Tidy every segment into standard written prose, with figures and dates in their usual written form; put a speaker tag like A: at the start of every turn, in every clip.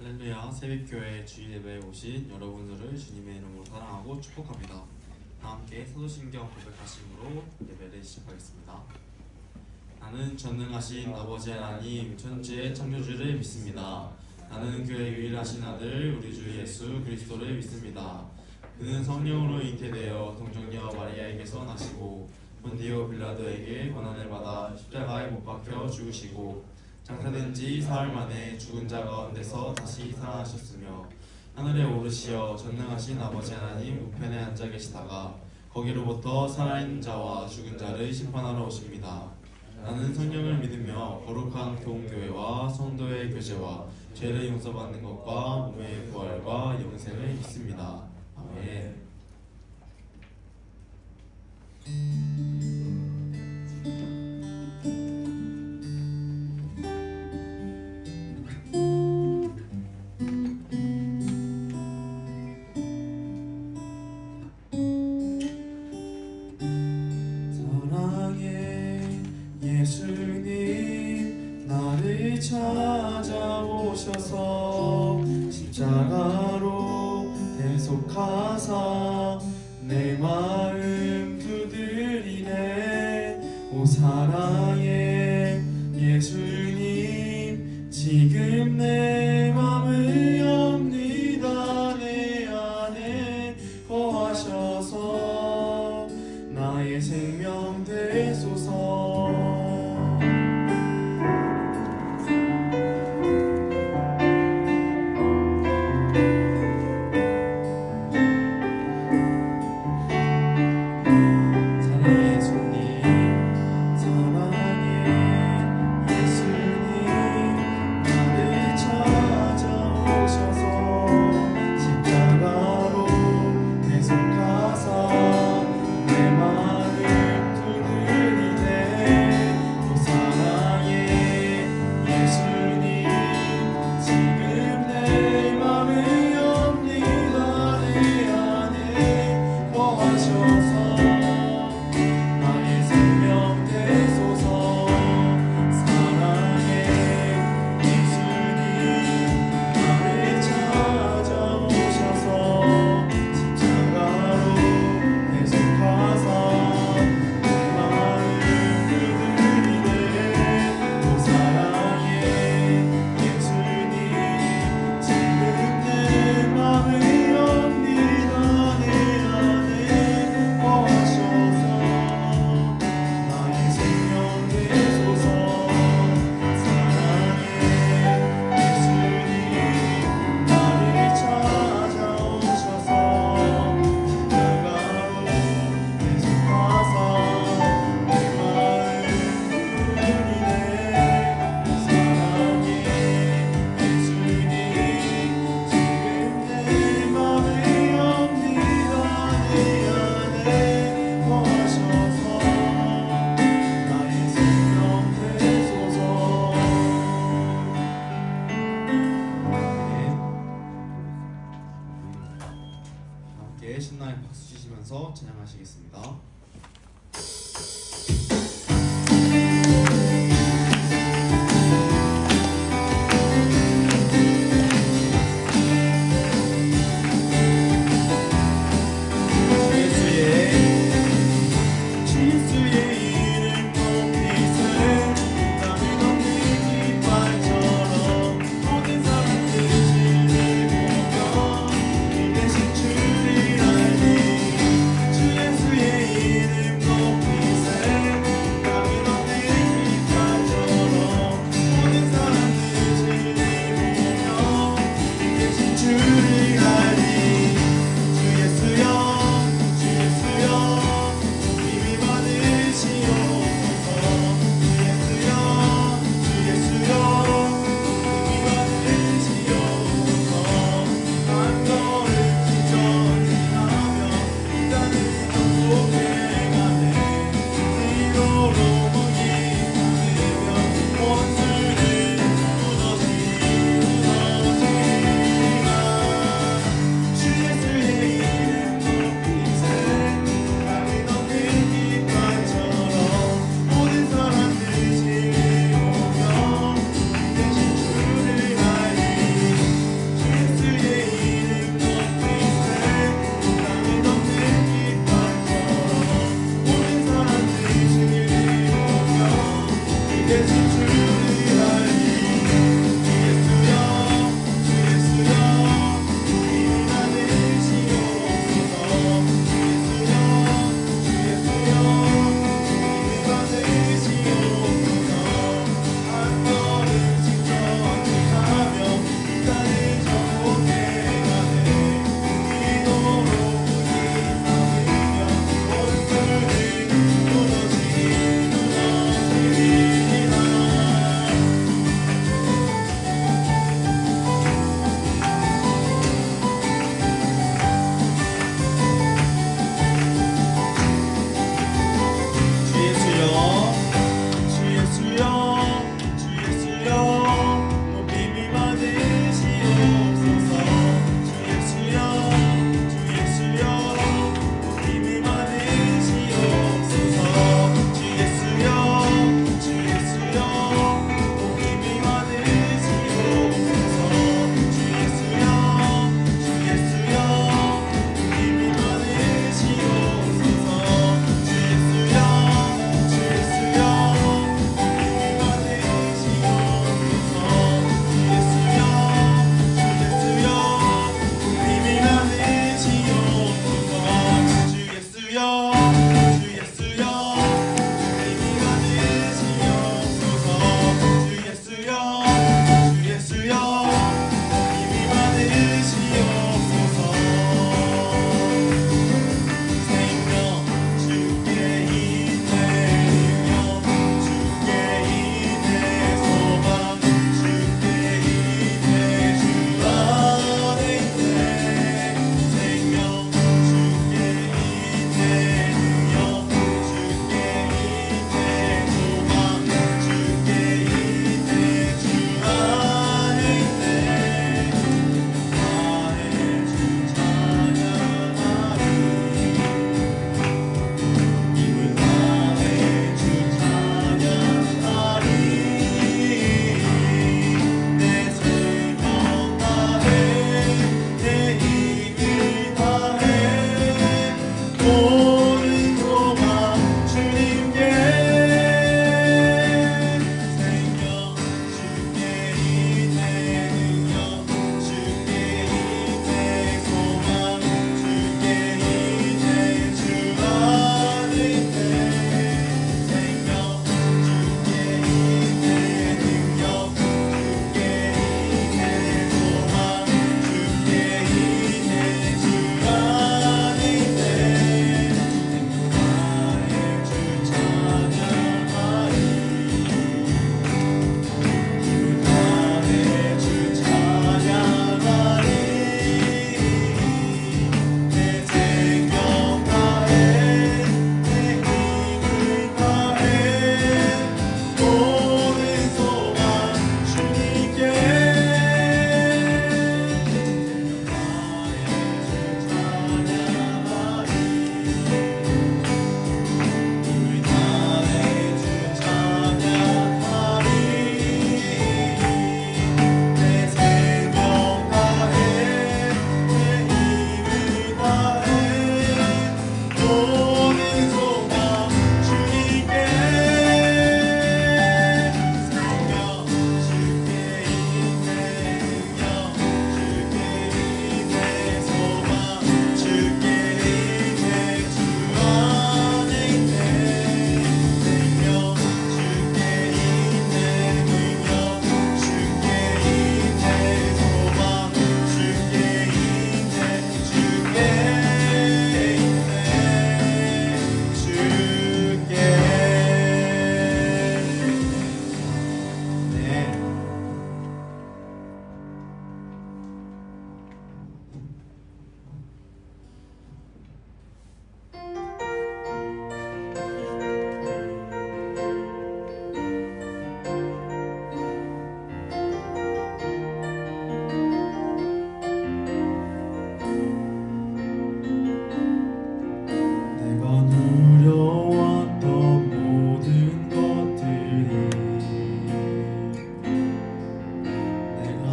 A: 할렐루야, 새벽교회 주일 예배에 오신 여러분들을 주님의 이름으로 사랑하고 축복합니다. 다 함께 사도신경 고백하심으로 예배를 시작하겠습니다. 나는 전능하신 아버지 하나님 천지의 창조주를 믿습니다. 나는 그의 유일하신 아들 우리 주 예수 그리스도를 믿습니다. 그는 성령으로 잉태되어 동정녀 마리아에게서 나시고 본디오 빌라도에게 고난을 받아 십자가에 못 박혀 죽으시고 장사된 지 사흘 만에 죽은 자 가운데서 다시 살아나셨으며 하늘에 오르시어 전능하신 아버지 하나님 우편에 앉아 계시다가 거기로부터 살아있는 자와 죽은 자를 심판하러 오십니다. 나는 성령을 믿으며 거룩한 교훈교회와 성도의 교제와 죄를 용서받는 것과 몸의 부활과 영생을 믿습니다. 아멘.
B: 예수님 나를 찾아오셔서 십자가로 대속하사 내 마음 두드리네. 오 사랑의 예수님 지금 내 맘을 엽니다. 내 안에 거하셔서 나의 생명 되소서.
A: 신나게 박수 치시면서 찬양하시겠습니다.
B: 주의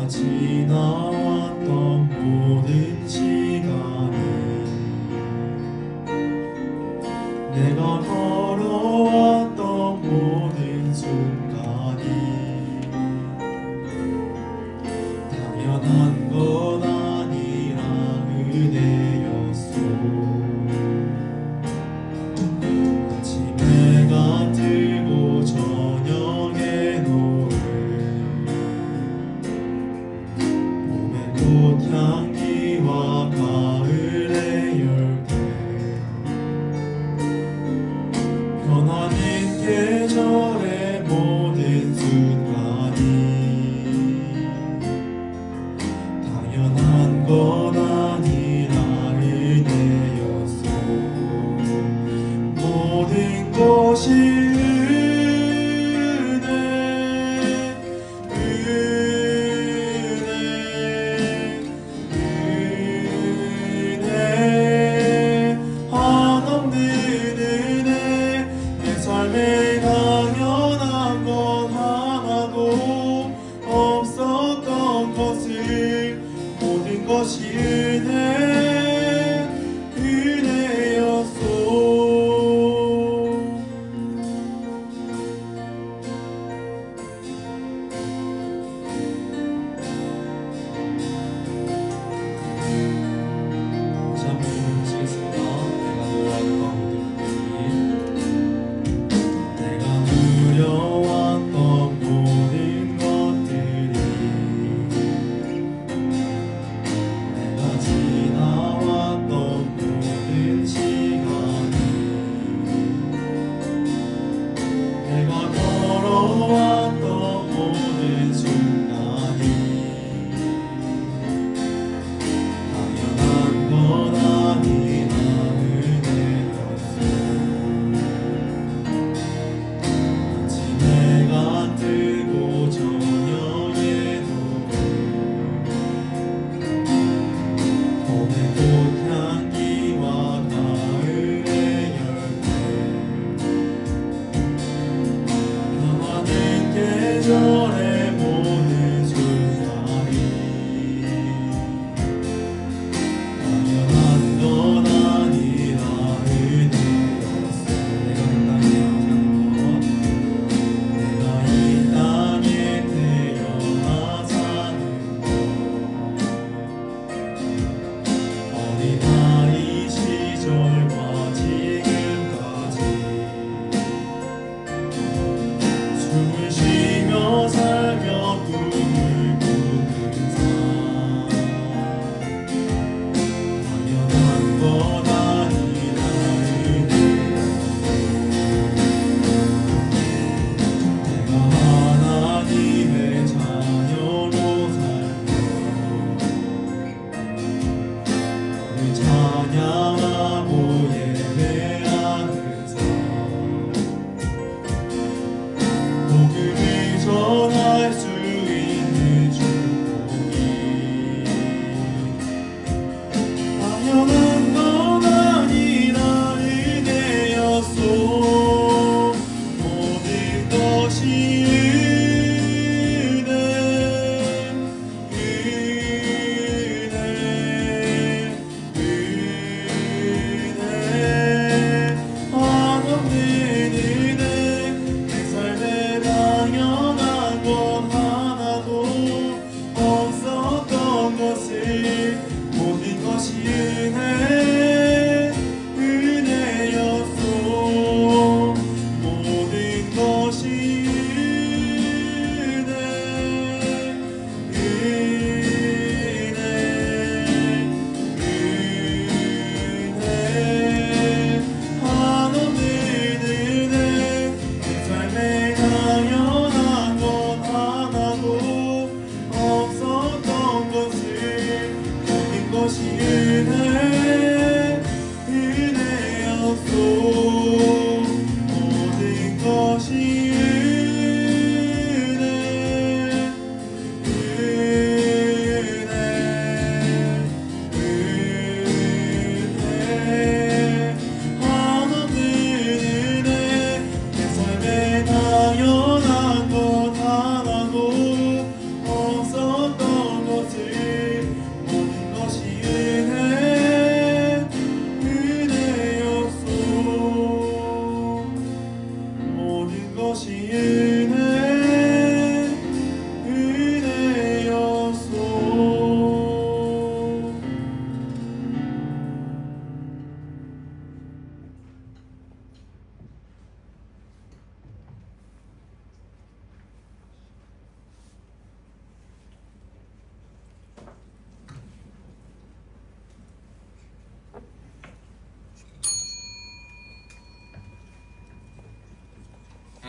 B: 지나왔던 모든 시간이 내가 걸어왔던 모든 순간이 당연한 건 아니라 은혜였소. 아침에 가뜨고 저녁에 노을 꽃향기와 가을의 열매 변하는 계절의 모든 순간이 당연한 건 아니라 은혜였소. 모든 것이 삶에 당연한 건 하나도 없었던 것을 모든 것이 은혜였소. 다시 한번 읽어보시겠습니다. 내가 누려왔던 모든 것들이 내가 지나왔던 모든 시간이 내가 걸어왔던 모든 순간이 당연한 건 아니라 은혜였소. 아침에가 뜨고 저녁에 노을 봄의 꽃향기와 가을의 열매 변하는 계절의 모든 순간이 당연한 건 아니라 은혜였소. 내가 이 땅에 태어나 사는 것 어린아이 시절과 지금까지 숨을 쉬며 살며 꿈을 꾸는 삶 당연한 건 아니라 은혜였소. 내가 하나님의 자녀로 살며 늘 찬양하고 예배하는 삶 복음을 전할 수 있는 축복이 당연한 건 아니라 은혜였소. 모든 것이 한없는 은혜. 내 삶에 당연한 건 하나도 없었던 것을 모든 것이 은혜였소. 모든 것이 한없는 은혜. 내 삶에 당연한 건 하나도 없었던 것을 모든 것이 은혜였소. 모든 것이 한없는 은혜. 내 삶에 당연한 것 하나도 없었던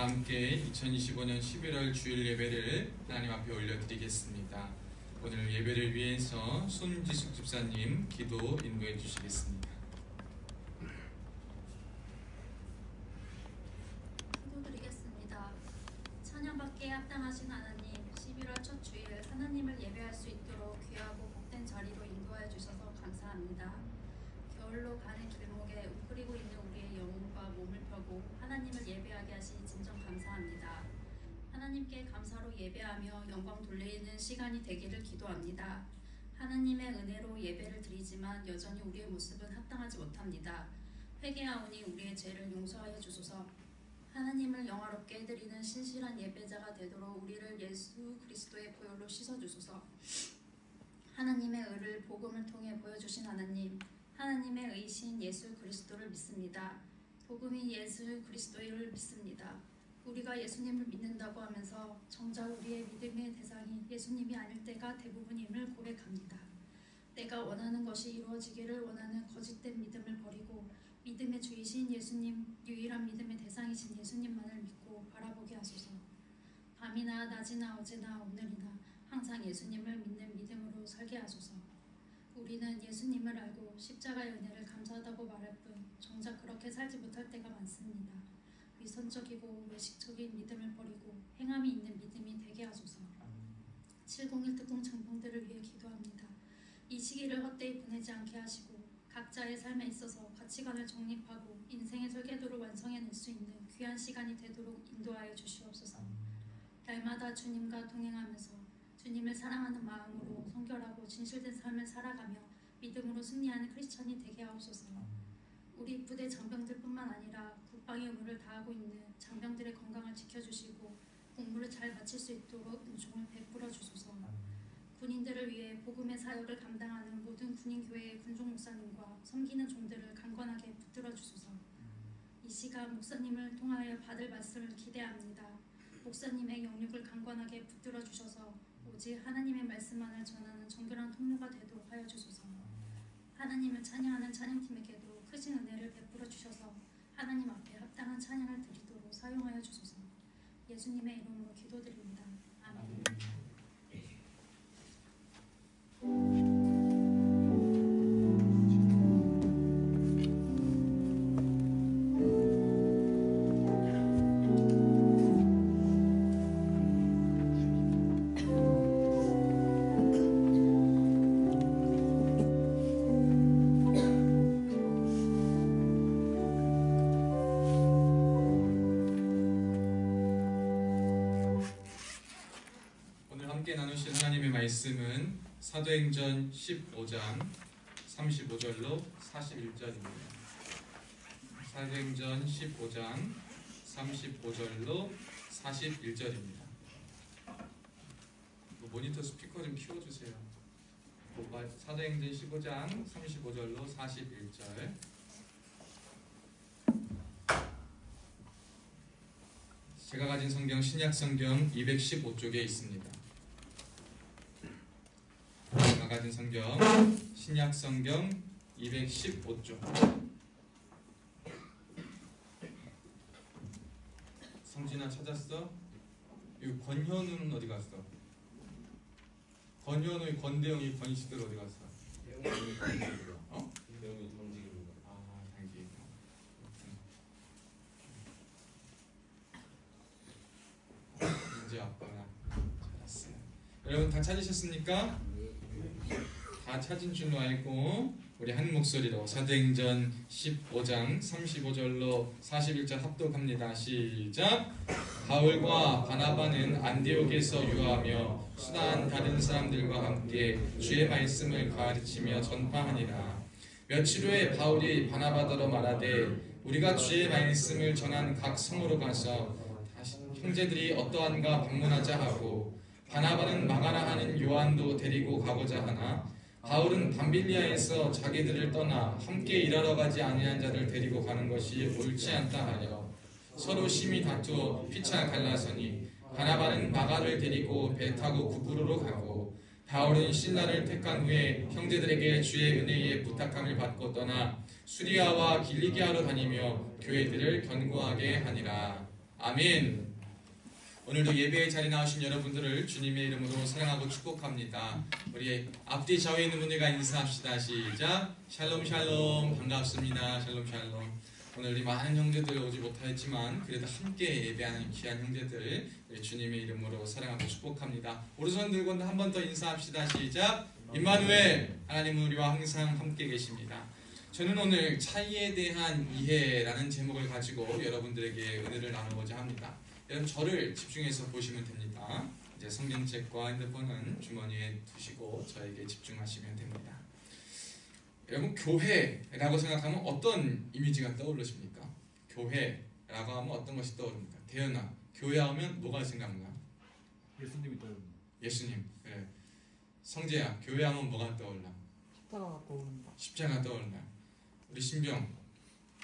C: 함께 2025년 11월 주일 예배를 하나님 앞에 올려드리겠습니다. 오늘 예배를 위해서 손지숙 집사님 기도 인도해 주시겠습니다.
D: 기도드리겠습니다. 찬양받기에 합당하신 하나님, 11월 첫 주일 하나님을 예배할 수 있도록 귀하고 복된 자리로 인도하여 주셔서 감사합니다. 겨울로 가는 길목에 웅크리고 있는 우리의 영혼과 몸을 펴고 하나님을 예배하게 하시니 진정 감사합니다. 하나님께 감사로 예배하며 영광 돌리는 시간이 되기를 기도합니다. 하나님의 은혜로 예배를 드리지만 여전히 우리의 모습은 합당하지 못합니다. 회개하오니 우리의 죄를 용서하여 주소서. 하나님을 영화롭게 해드리는 신실한 예배자가 되도록 우리를 예수 그리스도의 보혈로 씻어주소서. 하나님의 의를 복음을 통해 보여주신 하나님, 하나님의 의신 예수 그리스도를 믿습니다. 복음이 예수 그리스도를 믿습니다. 우리가 예수님을 믿는다고 하면서 정작 우리의 믿음의 대상이 예수님이 아닐 때가 대부분임을 고백합니다. 내가 원하는 것이 이루어지기를 원하는 거짓된 믿음을 버리고 믿음의 주이신 예수님, 유일한 믿음의 대상이신 예수님만을 믿고 바라보게 하소서. 밤이나 낮이나 어제나 오늘이나 항상 예수님을 믿는 믿음으로 살게 하소서. 우리는 예수님을 알고 십자가의 은혜를 감사하다고 말할 뿐 정작 그렇게 살지 못할 때가 많습니다. 위선적이고 외식적인 믿음을 버리고 행함이 있는 믿음이 되게 하소서. 701 특공 장병들을 위해 기도합니다. 이 시기를 헛되이 보내지 않게 하시고 각자의 삶에 있어서 가치관을 정립하고 인생의 설계도를 완성해낼 수 있는 귀한 시간이 되도록 인도하여 주시옵소서. 날마다 주님과 동행하면서 주님을 사랑하는 마음으로 성결하고 진실된 삶을 살아가며 믿음으로 승리하는 크리스찬이 되게 하옵소서. 우리 부대 장병들뿐만 아니라 국방의 의무를 다하고 있는 장병들의 건강을 지켜주시고 공부를 잘 마칠 수 있도록 은총을 베풀어 주소서. 군인들을 위해 복음의 사역을 감당하는 모든 군인교회의 군종 목사님과 섬기는 종들을 강건하게 붙들어 주소서. 이 시간 목사님을 통하여 받을 말씀을 기대합니다. 목사님의 영육을 강건하게 붙들어 주셔서 오직 하나님의 말씀만을 전하는 정결한 통로가 되도록 하여 주소서. 하나님을 찬양하는 찬양팀에게도 크신 은혜를 베풀어 주셔서 하나님 앞에 합당한 찬양을 드리도록 사용하여 주소서. 예수님의 이름으로 기도드립니다. 아멘.
C: 함께 나누실 하나님의 말씀은 사도행전 15장 35절로 41절입니다. 사도행전 15장 35절로 41절입니다. 모니터 스피커 좀 키워주세요. 사도행전 15장 35절로 41절. 제가 가진 성경 신약성경 215쪽에 있습니다. 제가 가진 성경 신약성경 215쪽. 성진아 찾았어? 이 권현우는 어디 갔어? 권현우, 권대영이, 권씨들 어디 갔어?
E: 대영이 던지기로.
C: 어?
E: 대영이 던지기로.
C: 아, 당기. 이제 왔구나. 찾았어요. 여러분 다 찾으셨습니까? 다 찾은 줄로 알고 우리 한 목소리로 사도행전 15장 35절로 41절 합독합니다. 시작! 바울과 바나바는 안디옥에서 유하며 수다한 다른 사람들과 함께 주의 말씀을 가르치며 전파하니라. 며칠 후에 바울이 바나바더러 말하되 우리가 주의 말씀을 전한 각 성으로 가서 다시 형제들이 어떠한가 방문하자 하고 바나바는 마가라 하는 요한도 데리고 가고자 하나 바울은 밤빌리아에서 자기들을 떠나 함께 일하러 가지 아니한 자를 데리고 가는 것이 옳지 않다 하여 서로 심히 다투어 피차 갈라서니 바나바는 마가를 데리고 배 타고 구브로로 가고 바울은 신라를 택한 후에 형제들에게 주의 은혜에 부탁함을 받고 떠나 수리아와 길리기아로 다니며 교회들을 견고하게 하니라. 아멘. 오늘도 예배의 자리에 나오신 여러분들을 주님의 이름으로 사랑하고 축복합니다. 우리 앞뒤 좌우에 있는 분들과 인사합시다. 시작. 샬롬 샬롬. 반갑습니다. 샬롬 샬롬. 오늘 우리 많은 형제들 오지 못하였지만 그래도 함께 예배하는 귀한 형제들 우리 주님의 이름으로 사랑하고 축복합니다. 오른손 들고 한 번 더 인사합시다. 시작. 임마누엘. 하나님은 우리와 항상 함께 계십니다. 저는 오늘 차이에 대한 이해라는 제목을 가지고 여러분들에게 은혜를 나누고자 합니다. 여러분 저를 집중해서 보시면 됩니다. 이제 성경책과 핸드폰은 주머니에 두시고 저에게 집중하시면 됩니다. 여러분 교회라고 생각하면 어떤 이미지가 떠오르십니까? 교회라고 하면 어떤 것이 떠오릅니까? 대현아, 교회하면 뭐가 생각나?
B: 예수님이 떠오릅니다.
C: 예수님. 네. 성재야, 교회하면 뭐가 떠올라?
B: 십자가가 떠오른다.
C: 십자가 떠올라. 우리 신병,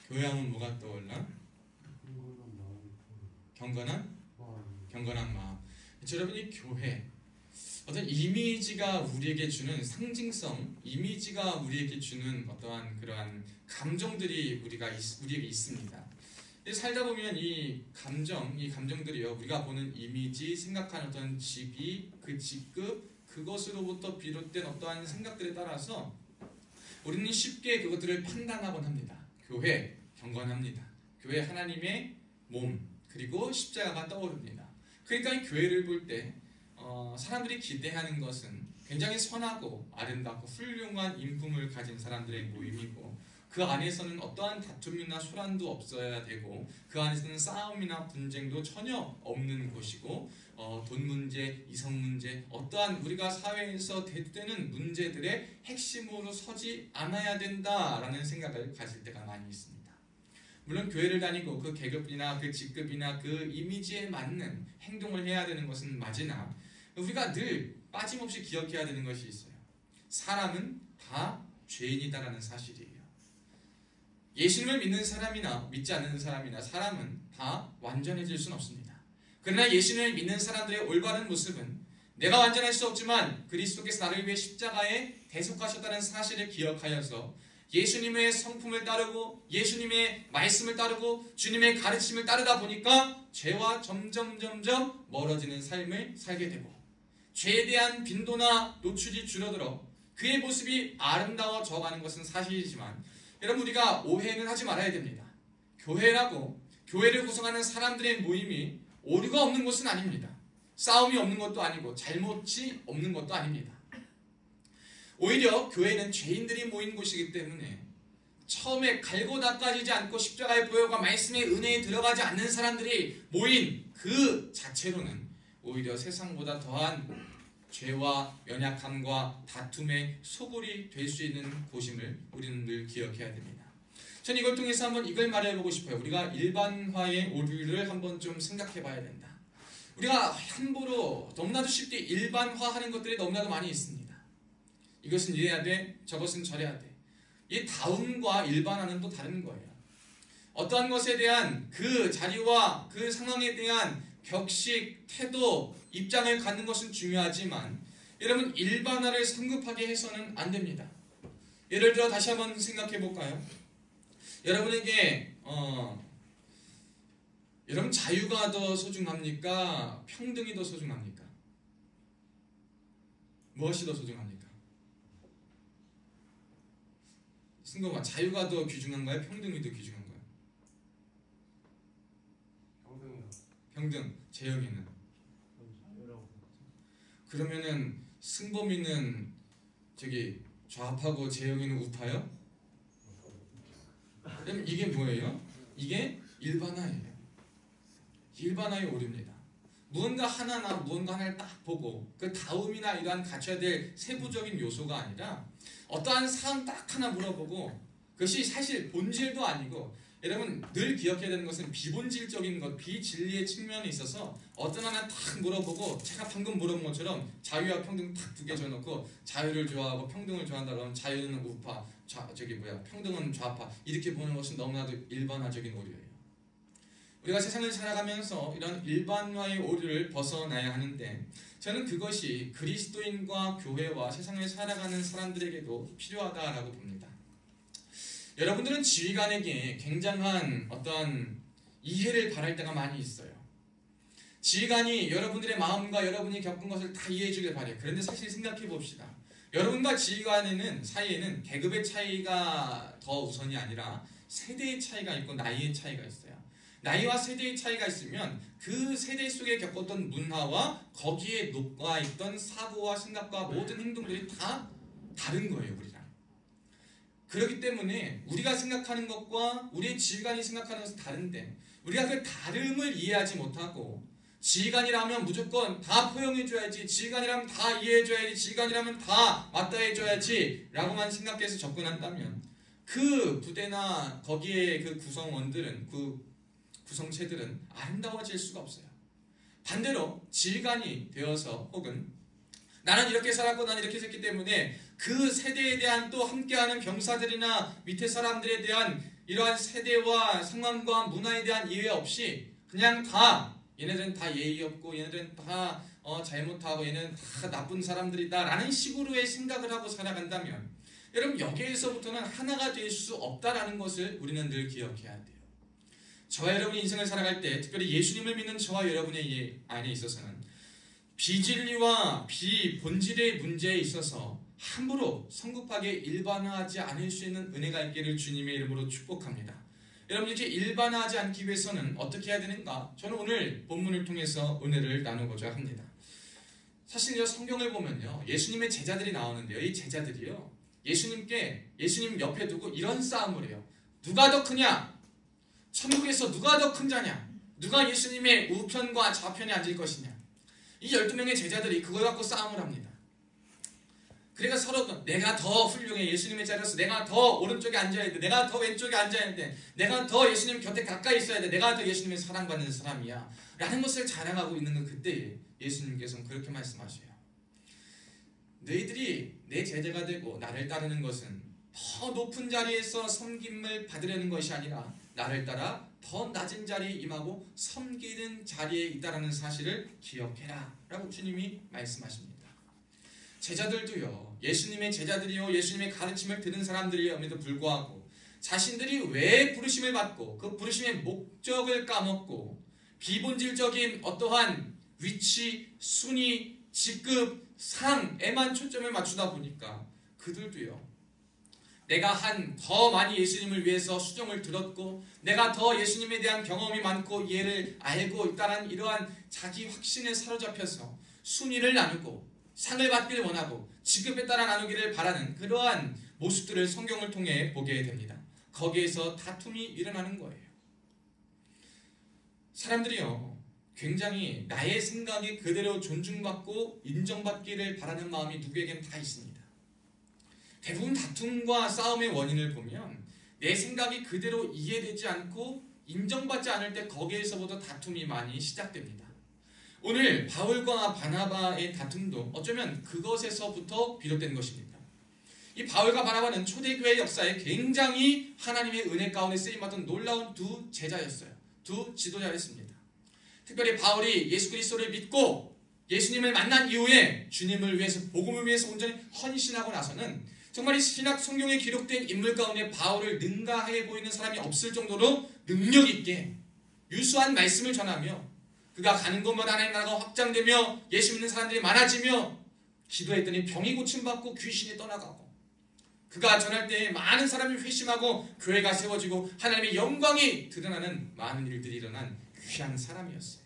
C: 교회하면 뭐가 떠올라? 경건한 마음. 여러분이 교회 어떤 이미지가 우리에게 주는 상징성, 이미지가 우리에게 주는 어떠한 그러한 감정들이 우리에게 있습니다. 살다 보면 이 감정들이요, 우리가 보는 이미지, 생각하는 어떤 직위, 그 직급, 그것으로부터 비롯된 어떠한 생각들에 따라서 우리는 쉽게 그것들을 판단하곤 합니다. 교회, 경건합니다. 교회 하나님의 몸, 그리고 십자가가 떠오릅니다. 그러니까 이 교회를 볼 때 사람들이 기대하는 것은 굉장히 선하고 아름답고 훌륭한 인품을 가진 사람들의 모임이고 그 안에서는 어떠한 다툼이나 소란도 없어야 되고 그 안에서는 싸움이나 분쟁도 전혀 없는 곳이고 돈 문제, 이성 문제, 어떠한 우리가 사회에서 대두되는 문제들의 핵심으로 서지 않아야 된다라는 생각을 가질 때가 많이 있습니다. 물론 교회를 다니고 그 계급이나 그 직급이나 그 이미지에 맞는 행동을 해야 되는 것은 맞으나 우리가 늘 빠짐없이 기억해야 되는 것이 있어요. 사람은 다 죄인이다라는 사실이에요. 예수님을 믿는 사람이나 믿지 않는 사람이나 사람은 다 완전해질 수는 없습니다. 그러나 예수님을 믿는 사람들의 올바른 모습은 내가 완전할 수 없지만 그리스도께서 나를 위해 십자가에 대속하셨다는 사실을 기억하여서 예수님의 성품을 따르고 예수님의 말씀을 따르고 주님의 가르침을 따르다 보니까 죄와 점점 멀어지는 삶을 살게 되고 죄에 대한 빈도나 노출이 줄어들어 그의 모습이 아름다워져 가는 것은 사실이지만 여러분 우리가 오해는 하지 말아야 됩니다. 교회를 구성하는 사람들의 모임이 오류가 없는 것은 아닙니다. 싸움이 없는 것도 아니고 잘못이 없는 것도 아닙니다. 오히려 교회는 죄인들이 모인 곳이기 때문에 처음에 갈고 닦아지지 않고 십자가의 보혈과 말씀의 은혜에 들어가지 않는 사람들이 모인 그 자체로는 오히려 세상보다 더한 죄와 연약함과 다툼의 소굴이 될 수 있는 곳임을 우리는 늘 기억해야 됩니다. 전 이걸 통해서 한번 이걸 말해보고 싶어요. 우리가 일반화의 오류를 한번 좀 생각해 봐야 된다. 우리가 함부로 너무나도 쉽게 일반화하는 것들이 너무나도 많이 있습니다. 이것은 이래야 돼, 저것은 저래야 돼. 이 다음과 일반화는 또 다른 거예요. 어떠한 것에 대한 그 자리와 그 상황에 대한 격식, 태도, 입장을 갖는 것은 중요하지만 여러분 일반화를 성급하게 해서는 안 됩니다. 예를 들어 다시 한번 생각해 볼까요? 여러분에게 여러분 자유가 더 소중합니까? 평등이 더 소중합니까? 무엇이 더 소중합니까? 승범아, 자유가 더 귀중한가요? 평등이 더 귀중한가요?
E: 평등이요.
C: 평등. 재혁이는? 그러면은 승범이는 저기 좌파고 재혁이는 우파요? 그럼 이게 뭐예요? 이게 일반화예요. 일반화의 오류입니다. 무언가 하나나 무언가 하나를 딱 보고 그 다음이나 이러한 갖춰야 될 세부적인 요소가 아니라 어떠한 사항 딱 하나 물어보고 그것이 사실 본질도 아니고 여러분 늘 기억해야 되는 것은 비본질적인 것, 비진리의 측면에 있어서 어떤 하나 딱 물어보고 제가 방금 물어본 것처럼 자유와 평등 딱 두 개 줘놓고 자유를 좋아하고 평등을 좋아한다 그러면 자유는 우파, 평등은 좌파 이렇게 보는 것은 너무나도 일반화적인 오류예요. 우리가 세상을 살아가면서 이런 일반화의 오류를 벗어나야 하는데 저는 그것이 그리스도인과 교회와 세상을 살아가는 사람들에게도 필요하다라고 봅니다. 여러분들은 지휘관에게 굉장한 어떤 이해를 바랄 때가 많이 있어요. 지휘관이 여러분들의 마음과 여러분이 겪은 것을 다 이해해 주길 바래요. 그런데 사실 생각해 봅시다. 여러분과 지휘관에는 사이에는 계급의 차이가 더 우선이 아니라 세대의 차이가 있고 나이의 차이가 있어요. 나이와 세대의 차이가 있으면 그 세대 속에 겪었던 문화와 거기에 녹아 있던 사고와 생각과 모든 행동들이 다 다른 거예요, 우리랑. 그렇기 때문에 우리가 생각하는 것과 우리의 지휘관이 생각하는 것은 다른데 우리가 그 다름을 이해하지 못하고 지휘관이라면 무조건 다 포용해줘야지, 지휘관이라면 다 이해해줘야지, 지휘관이라면 다 맞다해줘야지 라고만 생각해서 접근한다면 그 부대나 거기에 그 구성원들은, 그 구성체들은 아름다워질 수가 없어요. 반대로 지휘관이 되어서 혹은 나는 이렇게 살았고 나는 이렇게 했기 때문에 그 세대에 대한 또 함께하는 병사들이나 밑에 사람들에 대한 이러한 세대와 상황과 문화에 대한 이해 없이 그냥 다 얘네들은 다 예의 없고 얘네들은 다 잘못하고 얘네는 다 나쁜 사람들이다 라는 식으로의 생각을 하고 살아간다면 여러분 여기에서부터는 하나가 될 수 없다라는 것을 우리는 늘 기억해야 돼요. 저와 여러분이 인생을 살아갈 때 특별히 예수님을 믿는 저와 여러분의 안에 있어서는 비진리와 비본질의 문제에 있어서 함부로 성급하게 일반화하지 않을 수 있는 은혜가 있기를 주님의 이름으로 축복합니다. 여러분 이렇게 일반화하지 않기 위해서는 어떻게 해야 되는가? 저는 오늘 본문을 통해서 은혜를 나누고자 합니다. 사실 성경을 보면요 예수님의 제자들이 나오는데요, 이 제자들이요 예수님 옆에 두고 이런 싸움을 해요. 누가 더 크냐? 천국에서 누가 더 큰 자냐? 누가 예수님의 우편과 좌편에 앉을 것이냐? 이 12명의 제자들이 그걸 갖고 싸움을 합니다. 그러니까 서로 내가 더 훌륭해, 예수님의 자리에서 내가 더 오른쪽에 앉아야 돼, 내가 더 왼쪽에 앉아야 돼, 내가 더 예수님 곁에 가까이 있어야 돼, 내가 더 예수님의 사랑받는 사람이야 라는 것을 자랑하고 있는 그 그때에 예수님께서는 그렇게 말씀하셔요. 너희들이 내 제자가 되고 나를 따르는 것은 더 높은 자리에서 섬김을 받으려는 것이 아니라 나를 따라 더 낮은 자리에 임하고 섬기는 자리에 있다는 사실을 기억해라 라고 주님이 말씀하십니다. 제자들도요 예수님의 제자들이요 예수님의 가르침을 듣는 사람들이었음에도 불구하고 자신들이 왜 부르심을 받고 그 부르심의 목적을 까먹고 비본질적인 어떠한 위치, 순위, 직급, 상에만 초점을 맞추다 보니까 그들도요 내가 더 많이 예수님을 위해서 수종을 들었고 내가 더 예수님에 대한 경험이 많고 이해를 알고 있다는 이러한 자기 확신에 사로잡혀서 순위를 나누고 상을 받기를 원하고 직급에 따라 나누기를 바라는 그러한 모습들을 성경을 통해 보게 됩니다. 거기에서 다툼이 일어나는 거예요. 사람들이요 굉장히 나의 생각이 그대로 존중받고 인정받기를 바라는 마음이 누구에겐 다 있습니다. 대부분 다툼과 싸움의 원인을 보면 내 생각이 그대로 이해되지 않고 인정받지 않을 때 거기에서부터 다툼이 많이 시작됩니다. 오늘 바울과 바나바의 다툼도 어쩌면 그것에서부터 비롯된 것입니다. 이 바울과 바나바는 초대교회 역사에 굉장히 하나님의 은혜 가운데 쓰임받은 놀라운 두 제자였어요. 두 지도자였습니다. 특별히 바울이 예수 그리스도를 믿고 예수님을 만난 이후에 주님을 위해서 복음을 위해서 온전히 헌신하고 나서는 정말 이 신약 성경에 기록된 인물 가운데 바울을 능가해 보이는 사람이 없을 정도로 능력 있게 유수한 말씀을 전하며 그가 가는 곳마다 하나님 나라가 확장되며 예수 믿는 사람들이 많아지며 기도했더니 병이 고침받고 귀신이 떠나가고 그가 전할 때 많은 사람이 회심하고 교회가 세워지고 하나님의 영광이 드러나는 많은 일들이 일어난 귀한 사람이었어요.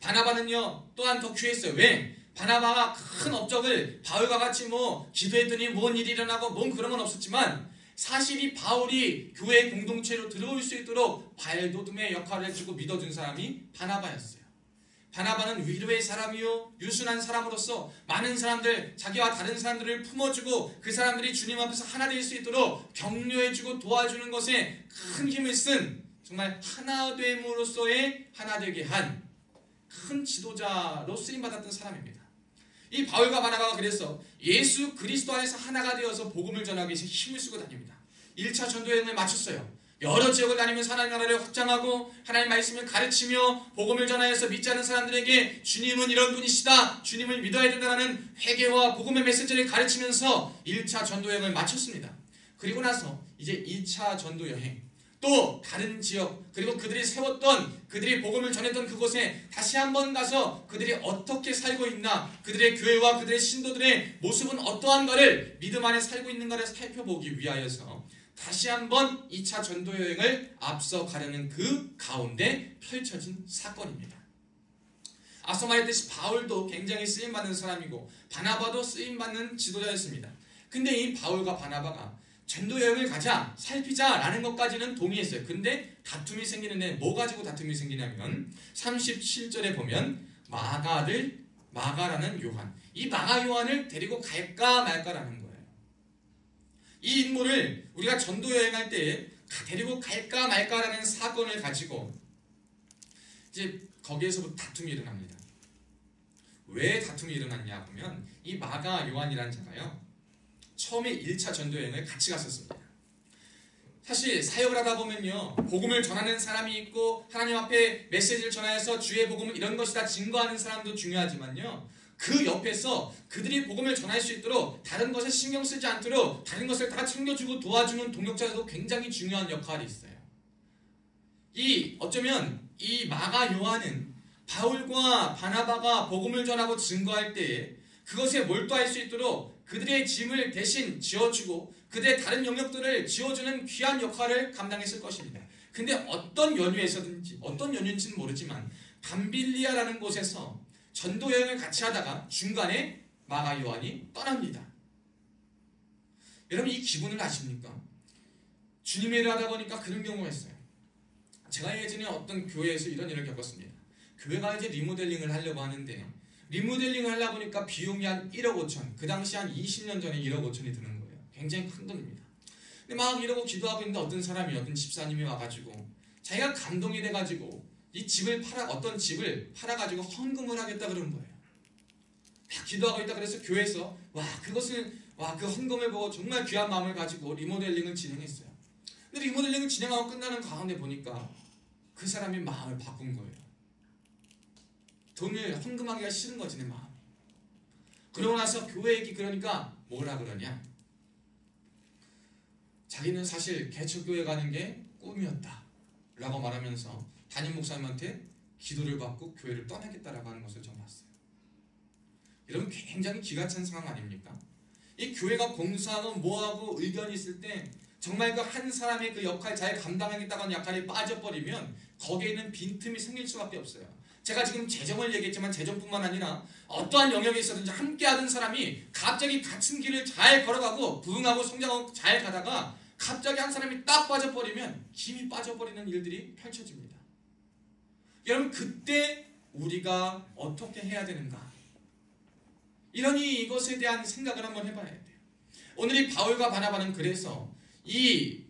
C: 바나바는요 또한 더 귀했어요. 왜? 바나바가 큰 업적을 바울과 같이 기도했더니 뭔 일이 일어나고 뭔 그런 건 없었지만 사실 이 바울이 교회 공동체로 들어올 수 있도록 발돋움의 역할을 해주고 믿어준 사람이 바나바였어요. 바나바는 위로의 사람이요 유순한 사람으로서 많은 사람들 자기와 다른 사람들을 품어주고 그 사람들이 주님 앞에서 하나 될 수 있도록 격려해주고 도와주는 것에 큰 힘을 쓴 정말 하나됨으로써의 하나되게 한 큰 지도자로 쓰임받았던 사람입니다. 이 바울과 바나바가 그래서 예수 그리스도 안에서 하나가 되어서 복음을 전하기 위해서 힘을 쓰고 다닙니다. 1차 전도여행을 마쳤어요. 여러 지역을 다니면서 하나님 나라를 확장하고 하나님 말씀을 가르치며 복음을 전하여서 믿지 않은 사람들에게 주님은 이런 분이시다, 주님을 믿어야 된다는 회개와 복음의 메시지를 가르치면서 1차 전도여행을 마쳤습니다. 그리고 나서 이제 2차 전도여행, 또 또 다른 지역 그리고 그들이 세웠던 그들이 복음을 전했던 그곳에 다시 한번 가서 그들이 어떻게 살고 있나 그들의 교회와 그들의 신도들의 모습은 어떠한가를 믿음 안에 살고 있는가를 살펴보기 위하여서 다시 한번 2차 전도 여행을 앞서 가려는 그 가운데 펼쳐진 사건입니다. 앞서 말했듯이 바울도 굉장히 쓰임받는 사람이고 바나바도 쓰임받는 지도자였습니다. 근데 이 바울과 바나바가 전도 여행을 가자 살피자라는 것까지는 동의했어요. 근데 다툼이 생기는데 뭐 가지고 다툼이 생기냐면 37절에 보면 마가라는 요한, 이 마가 요한을 데리고 갈까 말까라는 거예요. 이 인물을 우리가 전도 여행할 때 데리고 갈까 말까라는 사건을 가지고 이제 거기에서부터 다툼이 일어납니다. 왜 다툼이 일어났냐 보면 이 마가 요한이라는 자가요, 처음에 1차 전도 여행을 같이 갔었습니다. 사실 사역을 하다 보면요, 복음을 전하는 사람이 있고 하나님 앞에 메시지를 전하여서 주의 복음은 이런 것이다 증거하는 사람도 중요하지만요, 그 옆에서 그들이 복음을 전할 수 있도록 다른 것에 신경 쓰지 않도록 다른 것을 다 챙겨주고 도와주는 동역자도 굉장히 중요한 역할이 있어요. 어쩌면 이 마가 요한은 바울과 바나바가 복음을 전하고 증거할 때에 그것에 몰두할 수 있도록 그들의 짐을 대신 지어주고 그들의 다른 영역들을 지어주는 귀한 역할을 감당했을 것입니다. 근데 어떤 연유에서든지 어떤 연유인지는 모르지만 밤빌리아라는 곳에서 전도 여행을 같이 하다가 중간에 마가 요한이 떠납니다. 여러분 이 기분을 아십니까? 주님의 일을 하다 보니까 그런 경우가 있어요. 제가 예전에 어떤 교회에서 이런 일을 겪었습니다. 교회가 이제 리모델링을 하려고 하는데 리모델링을 하려고 하니까 비용이 한 1억 5천, 그 당시 한 20년 전에 1억 5천이 드는 거예요. 굉장히 큰 돈입니다. 근데 막 이러고 기도하고 있는데 어떤 집사님이 와가지고 자기가 감동이 돼가지고 어떤 집을 팔아가지고 헌금을 하겠다 그러는 거예요. 막 기도하고 있다 그래서 교회에서 그 헌금을 보고 정말 귀한 마음을 가지고 리모델링을 진행했어요. 근데 리모델링을 진행하고 끝나는 가운데 보니까 그 사람이 마음을 바꾼 거예요. 돈을 헌금하기가 싫은 거지 내 마음이. 그러고 나서 교회에게 그러니까 뭐라 그러냐, 자기는 사실 개척교회 가는 게 꿈이었다 라고 말하면서 담임 목사님한테 기도를 받고 교회를 떠나겠다라고 하는 것을 좀 봤어요. 여러분 굉장히 기가 찬 상황 아닙니까? 이 교회가 공사하고 뭐하고 의견이 있을 때 정말 그 한 사람의 그 역할 잘 감당하겠다고 하는 역할이 빠져버리면 거기에는 빈틈이 생길 수밖에 없어요. 제가 지금 재정을 얘기했지만 재정뿐만 아니라 어떠한 영역에 있어든지 함께하던 사람이 갑자기 같은 길을 잘 걸어가고 부흥하고 성장하고 잘 가다가 갑자기 한 사람이 딱 빠져버리면 힘이 빠져버리는 일들이 펼쳐집니다. 여러분 그때 우리가 어떻게 해야 되는가, 이러니 이것에 대한 생각을 한번 해봐야 돼요. 오늘 이 바울과 바나바는 그래서 이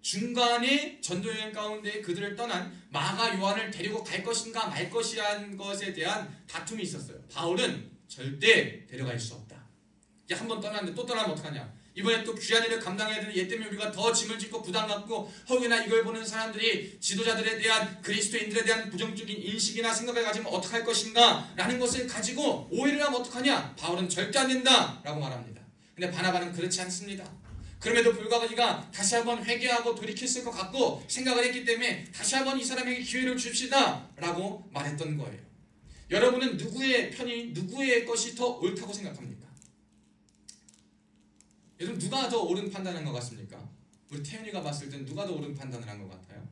C: 중간에 전도여행 가운데 그들을 떠난 마가 요한을 데리고 갈 것인가 말 것이라는 것에 대한 다툼이 있었어요. 바울은 절대 데려갈 수 없다. 이제 한번 떠났는데 또 떠나면 어떡하냐, 이번에 또 귀한 일을 감당해야 되는 얘 때문에 우리가 더 짐을 짓고 부담 갖고 혹여나 이걸 보는 사람들이 지도자들에 대한 그리스도인들에 대한 부정적인 인식이나 생각을 가지면 어떡할 것인가 라는 것을 가지고 오해를 하면 어떡하냐, 바울은 절대 안 된다 라고 말합니다. 근데 바나바는 그렇지 않습니다. 그럼에도 불구하고 그가 다시 한번 회개하고 돌이켰을 것 같고 생각을 했기 때문에 다시 한번 이 사람에게 기회를 줍시다 라고 말했던 거예요. 여러분은 누구의 편이, 누구의 것이 더 옳다고 생각합니까? 여러분 누가 더 옳은 판단한 것 같습니까? 우리 태윤이가 봤을 땐 누가 더 옳은 판단을 한 것 같아요?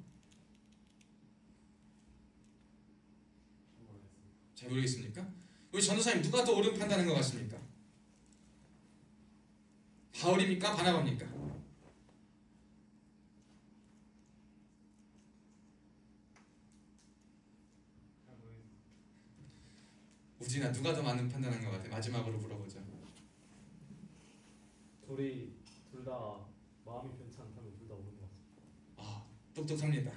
C: 잘 모르겠습니까? 우리 전도사님 누가 더 옳은 판단한 것 같습니까? 바울입니까? 바나바입니까? 우진아 누가 더 많은 판단한 것 같아? 마지막으로 물어보자.
E: 둘 다 마음이 편치 않다면 둘 다 오는 것 같습니다.
C: 똑똑합니다.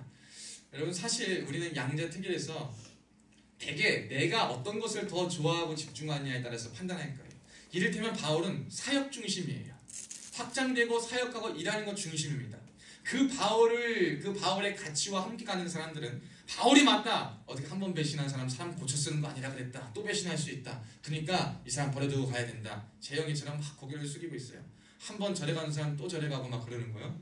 C: 여러분 사실 우리는 양자택일에서 되게 내가 어떤 것을 더 좋아하고 집중하느냐에 따라서 판단할 거예요. 이를테면 바울은 사역 중심이에요. 확장되고 사역하고 일하는 것 중심입니다. 그 바울의 가치와 함께 가는 사람들은 바울이 맞다, 어떻게 한 번 배신한 사람 고쳐 쓰는 거 아니라 그랬다, 또 배신할 수 있다, 그러니까 이 사람 버려두고 가야 된다. 재영이처럼 막 고개를 숙이고 있어요. 한 번 절에 가는 사람 또 절에 가고 막 그러는 거예요.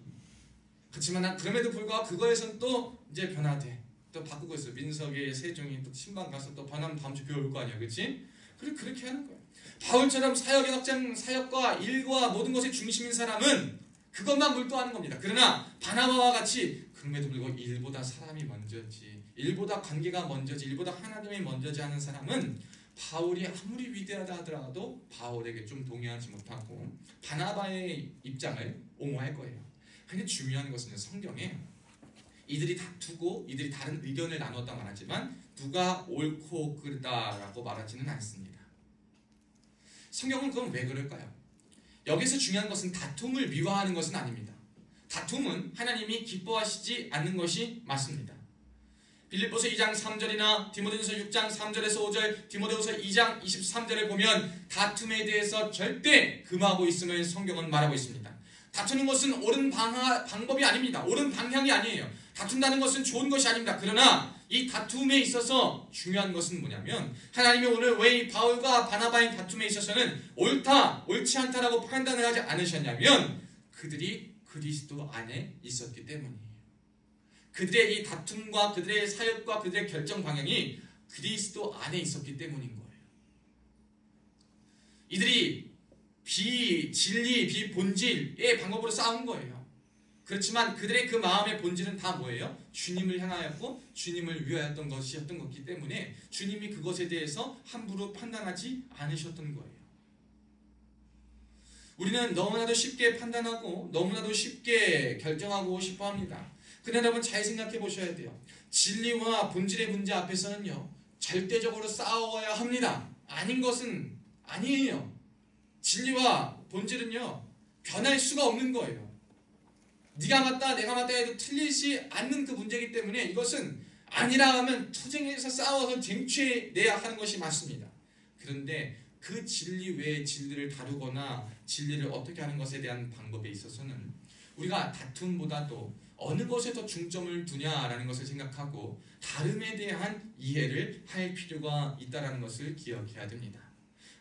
C: 그렇지만 그럼에도 불구하고 그거에선 또 이제 변화돼. 또 바꾸고 있어. 민석이 세종이 또 신방 가서 또 변하면 다음 주 교회 올 거 아니야, 그렇지? 그렇게 하는 거야. 바울처럼 사역의 확장, 사역과 일과 모든 것의 중심인 사람은 그것만 몰두하는 겁니다. 그러나 바나바와 같이 그럼에도 불구하고 일보다 사람이 먼저지, 일보다 관계가 먼저지, 일보다 하나님이 먼저지 하는 사람은 바울이 아무리 위대하다 하더라도 바울에게 좀 동의하지 못하고 바나바의 입장을 옹호할 거예요. 근데 중요한 것은 성경에 이들이 다투고 이들이 다른 의견을 나눴다 말하지만 누가 옳고 그르다라고 말하지는 않습니다. 성경은 그럼 왜 그럴까요? 여기서 중요한 것은 다툼을 미화하는 것은 아닙니다. 다툼은 하나님이 기뻐하시지 않는 것이 맞습니다. 빌립보서 2장 3절이나 디모데후서 6장 3절에서 5절, 디모데후서 2장 23절을 보면 다툼에 대해서 절대 금하고 있음을 성경은 말하고 있습니다. 다투는 것은 옳은 방법이 아닙니다. 옳은 방향이 아니에요. 다툰다는 것은 좋은 것이 아닙니다. 그러나 이 다툼에 있어서 중요한 것은 뭐냐면 하나님이 오늘 왜 이 바울과 바나바의 다툼에 있어서는 옳다, 옳지 않다라고 판단을 하지 않으셨냐면 그들이 그리스도 안에 있었기 때문이에요. 그들의 이 다툼과 그들의 사역과 그들의 결정 방향이 그리스도 안에 있었기 때문인 거예요. 이들이 비진리, 비본질의 방법으로 싸운 거예요. 그렇지만 그들의 그 마음의 본질은 다 뭐예요? 주님을 향하였고 주님을 위하였던 것이었던 것이기 때문에 주님이 그것에 대해서 함부로 판단하지 않으셨던 거예요. 우리는 너무나도 쉽게 판단하고 너무나도 쉽게 결정하고 싶어 합니다. 그러나 여러분 잘 생각해 보셔야 돼요. 진리와 본질의 문제 앞에서는요 절대적으로 싸워야 합니다. 아닌 것은 아니에요. 진리와 본질은요 변할 수가 없는 거예요. 네가 맞다 내가 맞다 해도 틀리지 않는 그 문제이기 때문에 이것은 아니라 하면 투쟁해서 싸워서 쟁취해내야 하는 것이 맞습니다. 그런데 그 진리 외의 진리를 다루거나 진리를 어떻게 하는 것에 대한 방법에 있어서는 우리가 다툼보다도 어느 것에 더 중점을 두냐라는 것을 생각하고 다름에 대한 이해를 할 필요가 있다는 것을 기억해야 됩니다.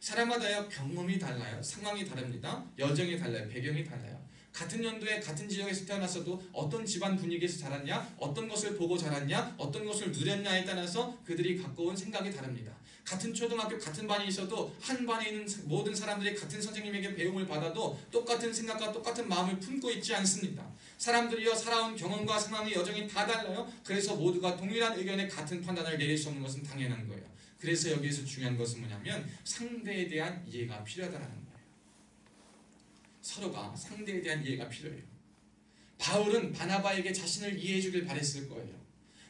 C: 사람마다요 경험이 달라요. 상황이 다릅니다. 여정이 달라요. 배경이 달라요. 같은 연도에 같은 지역에서 태어났어도 어떤 집안 분위기에서 자랐냐, 어떤 것을 보고 자랐냐, 어떤 것을 누렸냐에 따라서 그들이 갖고 온 생각이 다릅니다. 같은 초등학교 같은 반에 있어도 한 반에 있는 모든 사람들이 같은 선생님에게 배움을 받아도 똑같은 생각과 똑같은 마음을 품고 있지 않습니다. 사람들이요 살아온 경험과 상황의 여정이 다 달라요. 그래서 모두가 동일한 의견에 같은 판단을 내릴 수 없는 것은 당연한 거예요. 그래서 여기에서 중요한 것은 뭐냐면 상대에 대한 이해가 필요하다는 거예요. 서로가 상대에 대한 이해가 필요해요. 바울은 바나바에게 자신을 이해해 주길 바랬을 거예요.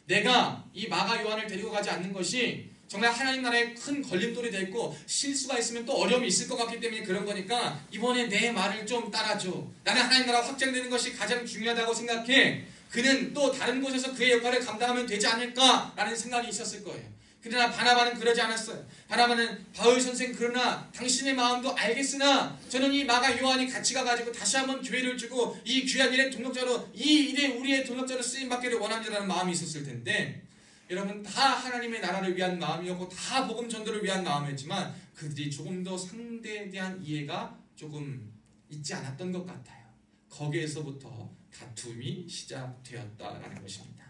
C: 내가 이 마가 요한을 데리고 가지 않는 것이 정말 하나님 나라에 큰 걸림돌이 됐고 실수가 있으면 또 어려움이 있을 것 같기 때문에 그런 거니까 이번에 내 말을 좀 따라줘. 나는 하나님 나라 확장되는 것이 가장 중요하다고 생각해. 그는 또 다른 곳에서 그의 역할을 감당하면 되지 않을까라는 생각이 있었을 거예요. 그러나 바나바는 그러지 않았어요. 바나바는 바울 선생 그러나 당신의 마음도 알겠으나 저는 이 마가 요한이 같이 가가지고 다시 한번 기회를 주고 이 귀한 일의 동력자로 이 일에 우리의 동력자로 쓰임받기를 원합니다라는 마음이 있었을 텐데 여러분 다 하나님의 나라를 위한 마음이었고 다 복음 전도를 위한 마음이었지만 그들이 조금 더 상대에 대한 이해가 조금 있지 않았던 것 같아요. 거기에서부터 다툼이 시작되었다라는 것입니다.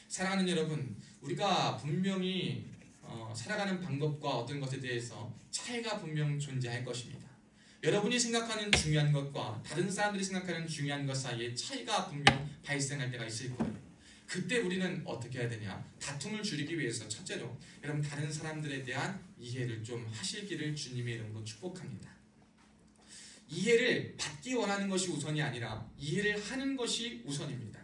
C: 사랑하는 여러분, 우리가 분명히 살아가는 방법과 어떤 것에 대해서 차이가 분명 존재할 것입니다. 여러분이 생각하는 중요한 것과 다른 사람들이 생각하는 중요한 것 사이에 차이가 분명 발생할 때가 있을 거예요. 그때 우리는 어떻게 해야 되냐? 다툼을 줄이기 위해서 첫째로 여러분 다른 사람들에 대한 이해를 좀 하시기를 주님의 이름으로 축복합니다. 이해를 받기 원하는 것이 우선이 아니라 이해를 하는 것이 우선입니다.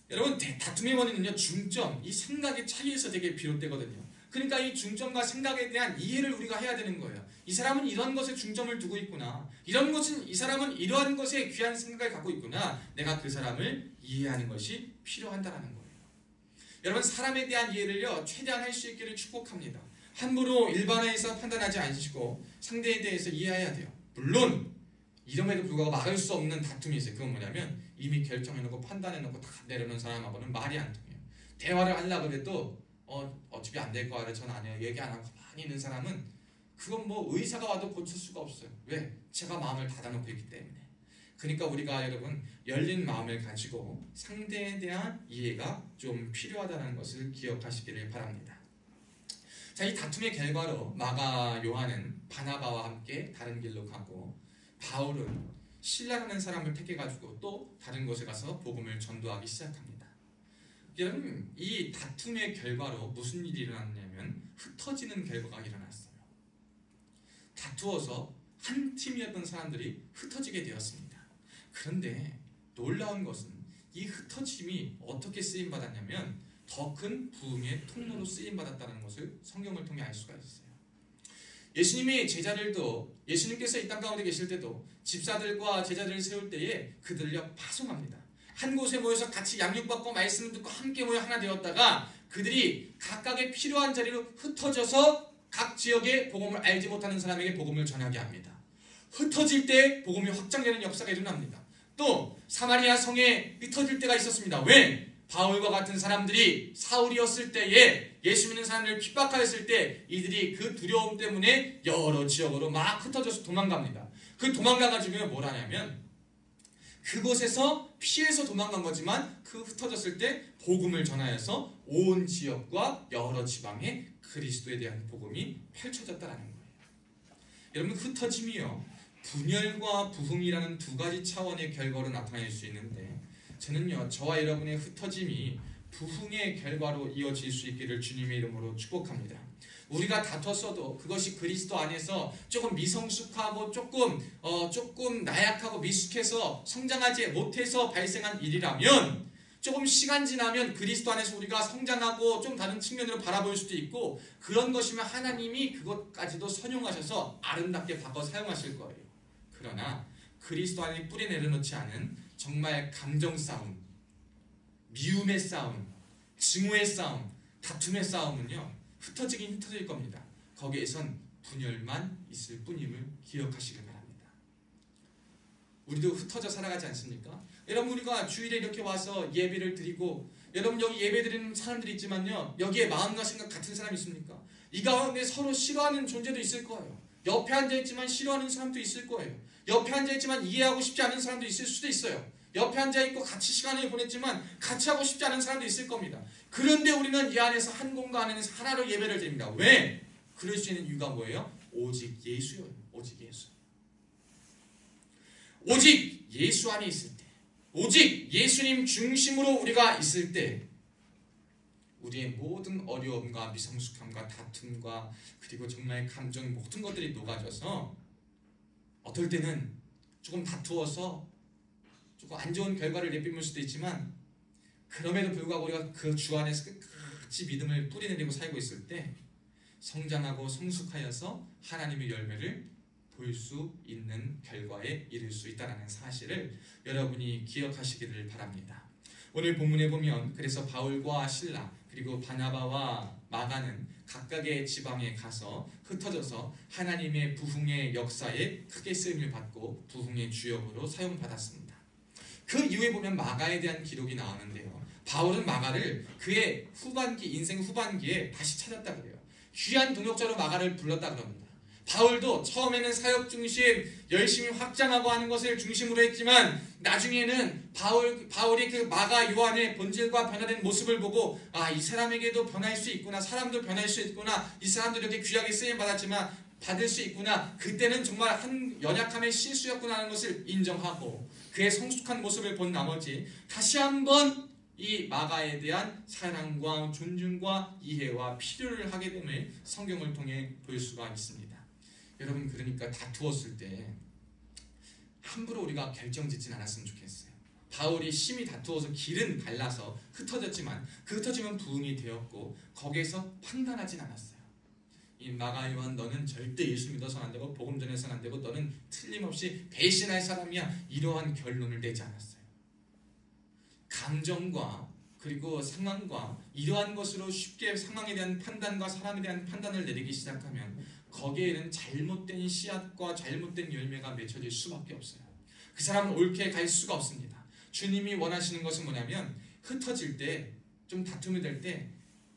C: 여러분 다툼의 원인은요 중점, 이 생각의 차이에서 되게 비롯되거든요. 그러니까 이 중점과 생각에 대한 이해를 우리가 해야 되는 거예요. 이 사람은 이런 것에 중점을 두고 있구나. 이 사람은 이러한 것에 귀한 생각을 갖고 있구나. 내가 그 사람을 이해하는 것이 필요한다는 거예요. 여러분 사람에 대한 이해를요 최대한 할 수 있기를 축복합니다. 함부로 일반화해서 판단하지 않으시고 상대에 대해서 이해해야 돼요. 물론 이름에도 불구하고 막을 수 없는 다툼이 있어요. 그건 뭐냐면 이미 결정해놓고 판단해놓고 다 내려놓은 사람하고는 말이 안 통해요. 대화를 하려고 해도 어차피 안 될 거 알아. 전 안 해요. 얘기 안 하고 가만히 있는 사람은 그건 뭐 의사가 와도 고칠 수가 없어요. 왜? 제가 마음을 닫아놓고 있기 때문에. 그러니까 우리가 여러분 열린 마음을 가지고 상대에 대한 이해가 좀 필요하다는 것을 기억하시기를 바랍니다. 자, 이 다툼의 결과로 마가 요한은 바나바와 함께 다른 길로 가고 바울은 실라라는 사람을 택해가지고 또 다른 곳에 가서 복음을 전도하기 시작합니다. 여러분, 이 다툼의 결과로 무슨 일이 일어났냐면 흩어지는 결과가 일어났어요. 다투어서 한 팀이었던 사람들이 흩어지게 되었습니다. 그런데 놀라운 것은 이 흩어짐이 어떻게 쓰임받았냐면 더 큰 부흥의 통로로 쓰임받았다는 것을 성경을 통해 알 수가 있어요. 예수님이 예수님께서 이 땅 가운데 계실 때도 집사들과 제자들을 세울 때에 그들을 파송합니다. 한 곳에 모여서 같이 양육받고 말씀을 듣고 함께 모여 하나 되었다가 그들이 각각의 필요한 자리로 흩어져서 각 지역의 복음을 알지 못하는 사람에게 복음을 전하게 합니다. 흩어질 때 복음이 확장되는 역사가 일어납니다. 또 사마리아 성에 흩어질 때가 있었습니다. 왜? 바울과 같은 사람들이 사울이었을 때에 예수 믿는 사람들을 핍박하였을 때 이들이 그 두려움 때문에 여러 지역으로 막 흩어져서 도망갑니다. 그 도망가가지고 뭘 하냐면 그곳에서 피해서 도망간 거지만 그 흩어졌을 때 복음을 전하여서 온 지역과 여러 지방에 그리스도에 대한 복음이 펼쳐졌다는 거예요. 여러분, 흩어짐이요 분열과 부흥이라는 두 가지 차원의 결과로 나타낼 수 있는데 저는요 저와 여러분의 흩어짐이 부흥의 결과로 이어질 수 있기를 주님의 이름으로 축복합니다. 우리가 다퉜어도 그것이 그리스도 안에서 조금 미성숙하고 조금 나약하고 미숙해서 성장하지 못해서 발생한 일이라면 조금 시간 지나면 그리스도 안에서 우리가 성장하고 좀 다른 측면으로 바라볼 수도 있고 그런 것이면 하나님이 그것까지도 선용하셔서 아름답게 바꿔 사용하실 거예요. 그러나 그리스도 안에 뿌리 내려놓지 않은 정말 감정 싸움, 미움의 싸움, 증오의 싸움, 다툼의 싸움은요 흩어지긴 흩어질 겁니다. 거기에선 분열만 있을 뿐임을 기억하시길 바랍니다. 우리도 흩어져 살아가지 않습니까? 여러분, 우리가 주일에 이렇게 와서 예배를 드리고 여러분 여기 예배 드리는 사람들이 있지만요 여기에 마음과 생각 같은 사람이 있습니까? 이 가운데 서로 싫어하는 존재도 있을 거예요. 옆에 앉아있지만 싫어하는 사람도 있을 거예요. 옆에 앉아있지만 이해하고 싶지 않은 사람도 있을 수도 있어요. 옆에 앉아있고 같이 시간을 보냈지만 같이 하고 싶지 않은 사람도 있을 겁니다. 그런데 우리는 이 안에서 한 공간 안에서 하나로 예배를 드립니다. 왜? 그럴 수 있는 이유가 뭐예요? 오직 예수요. 오직 예수. 오직 예수 안에 있을 때, 오직 예수님 중심으로 우리가 있을 때 우리의 모든 어려움과 미성숙함과 다툼과 그리고 정말 감정 모든 것들이 녹아져서 어떨 때는 조금 다투어서 조금 안 좋은 결과를 내뿜을 수도 있지만 그럼에도 불구하고 우리가 그 주 안에서 끝까지 믿음을 뿌리내리고 살고 있을 때 성장하고 성숙하여서 하나님의 열매를 볼 수 있는 결과에 이를 수 있다는 사실을 여러분이 기억하시기를 바랍니다. 오늘 본문에 보면 그래서 바울과 실라 그리고 바나바와 마가는 각각의 지방에 가서 흩어져서 하나님의 부흥의 역사에 크게 쓰임을 받고 부흥의 주역으로 사용받았습니다. 그 이후에 보면 마가에 대한 기록이 나오는데요. 바울은 마가를 그의 인생 후반기에 다시 찾았다 그래요. 귀한 동역자로 마가를 불렀다 그럽니다. 바울도 처음에는 사역 중심, 열심히 확장하고 하는 것을 중심으로 했지만 나중에는 바울이 그 마가 요한의 본질과 변화된 모습을 보고 이 사람에게도 변할 수 있구나, 사람도 변할 수 있구나, 이 사람도 이렇게 귀하게 쓰임 받을 수 있구나, 그때는 정말 한 연약함의 실수였구나 하는 것을 인정하고 그의 성숙한 모습을 본 나머지 다시 한번 이 마가에 대한 사랑과 존중과 이해와 필요를 하게 됨을 성경을 통해 볼 수가 있습니다. 여러분, 그러니까 다투었을 때 함부로 우리가 결정짓진 않았으면 좋겠어요. 바울이 심히 다투어서 길은 갈라서 흩어졌지만 그 흩어짐은 부흥이 되었고 거기에서 판단하진 않았어요. 이 마가 요한, 너는 절대 예수 믿어서는 안 되고 복음 전해서는 안 되고 너는 틀림없이 배신할 사람이야, 이러한 결론을 내지 않았어요. 감정과 그리고 상황과 이러한 것으로 쉽게 상황에 대한 판단과 사람에 대한 판단을 내리기 시작하면 거기에는 잘못된 씨앗과 잘못된 열매가 맺혀질 수밖에 없어요. 그 사람은 옳게 갈 수가 없습니다. 주님이 원하시는 것은 뭐냐면 흩어질 때, 좀 다툼이 될 때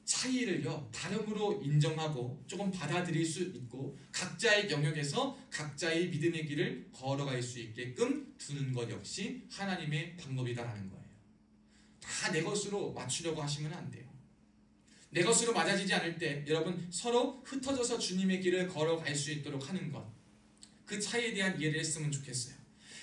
C: 차이를요 다름으로 인정하고 조금 받아들일 수 있고 각자의 영역에서 각자의 믿음의 길을 걸어갈 수 있게끔 두는 것 역시 하나님의 방법이다라는 거예요. 다 내 것으로 맞추려고 하시면 안 돼요. 내 것으로 맞아지지 않을 때 여러분 서로 흩어져서 주님의 길을 걸어갈 수 있도록 하는 것, 그 차이에 대한 이해를 했으면 좋겠어요.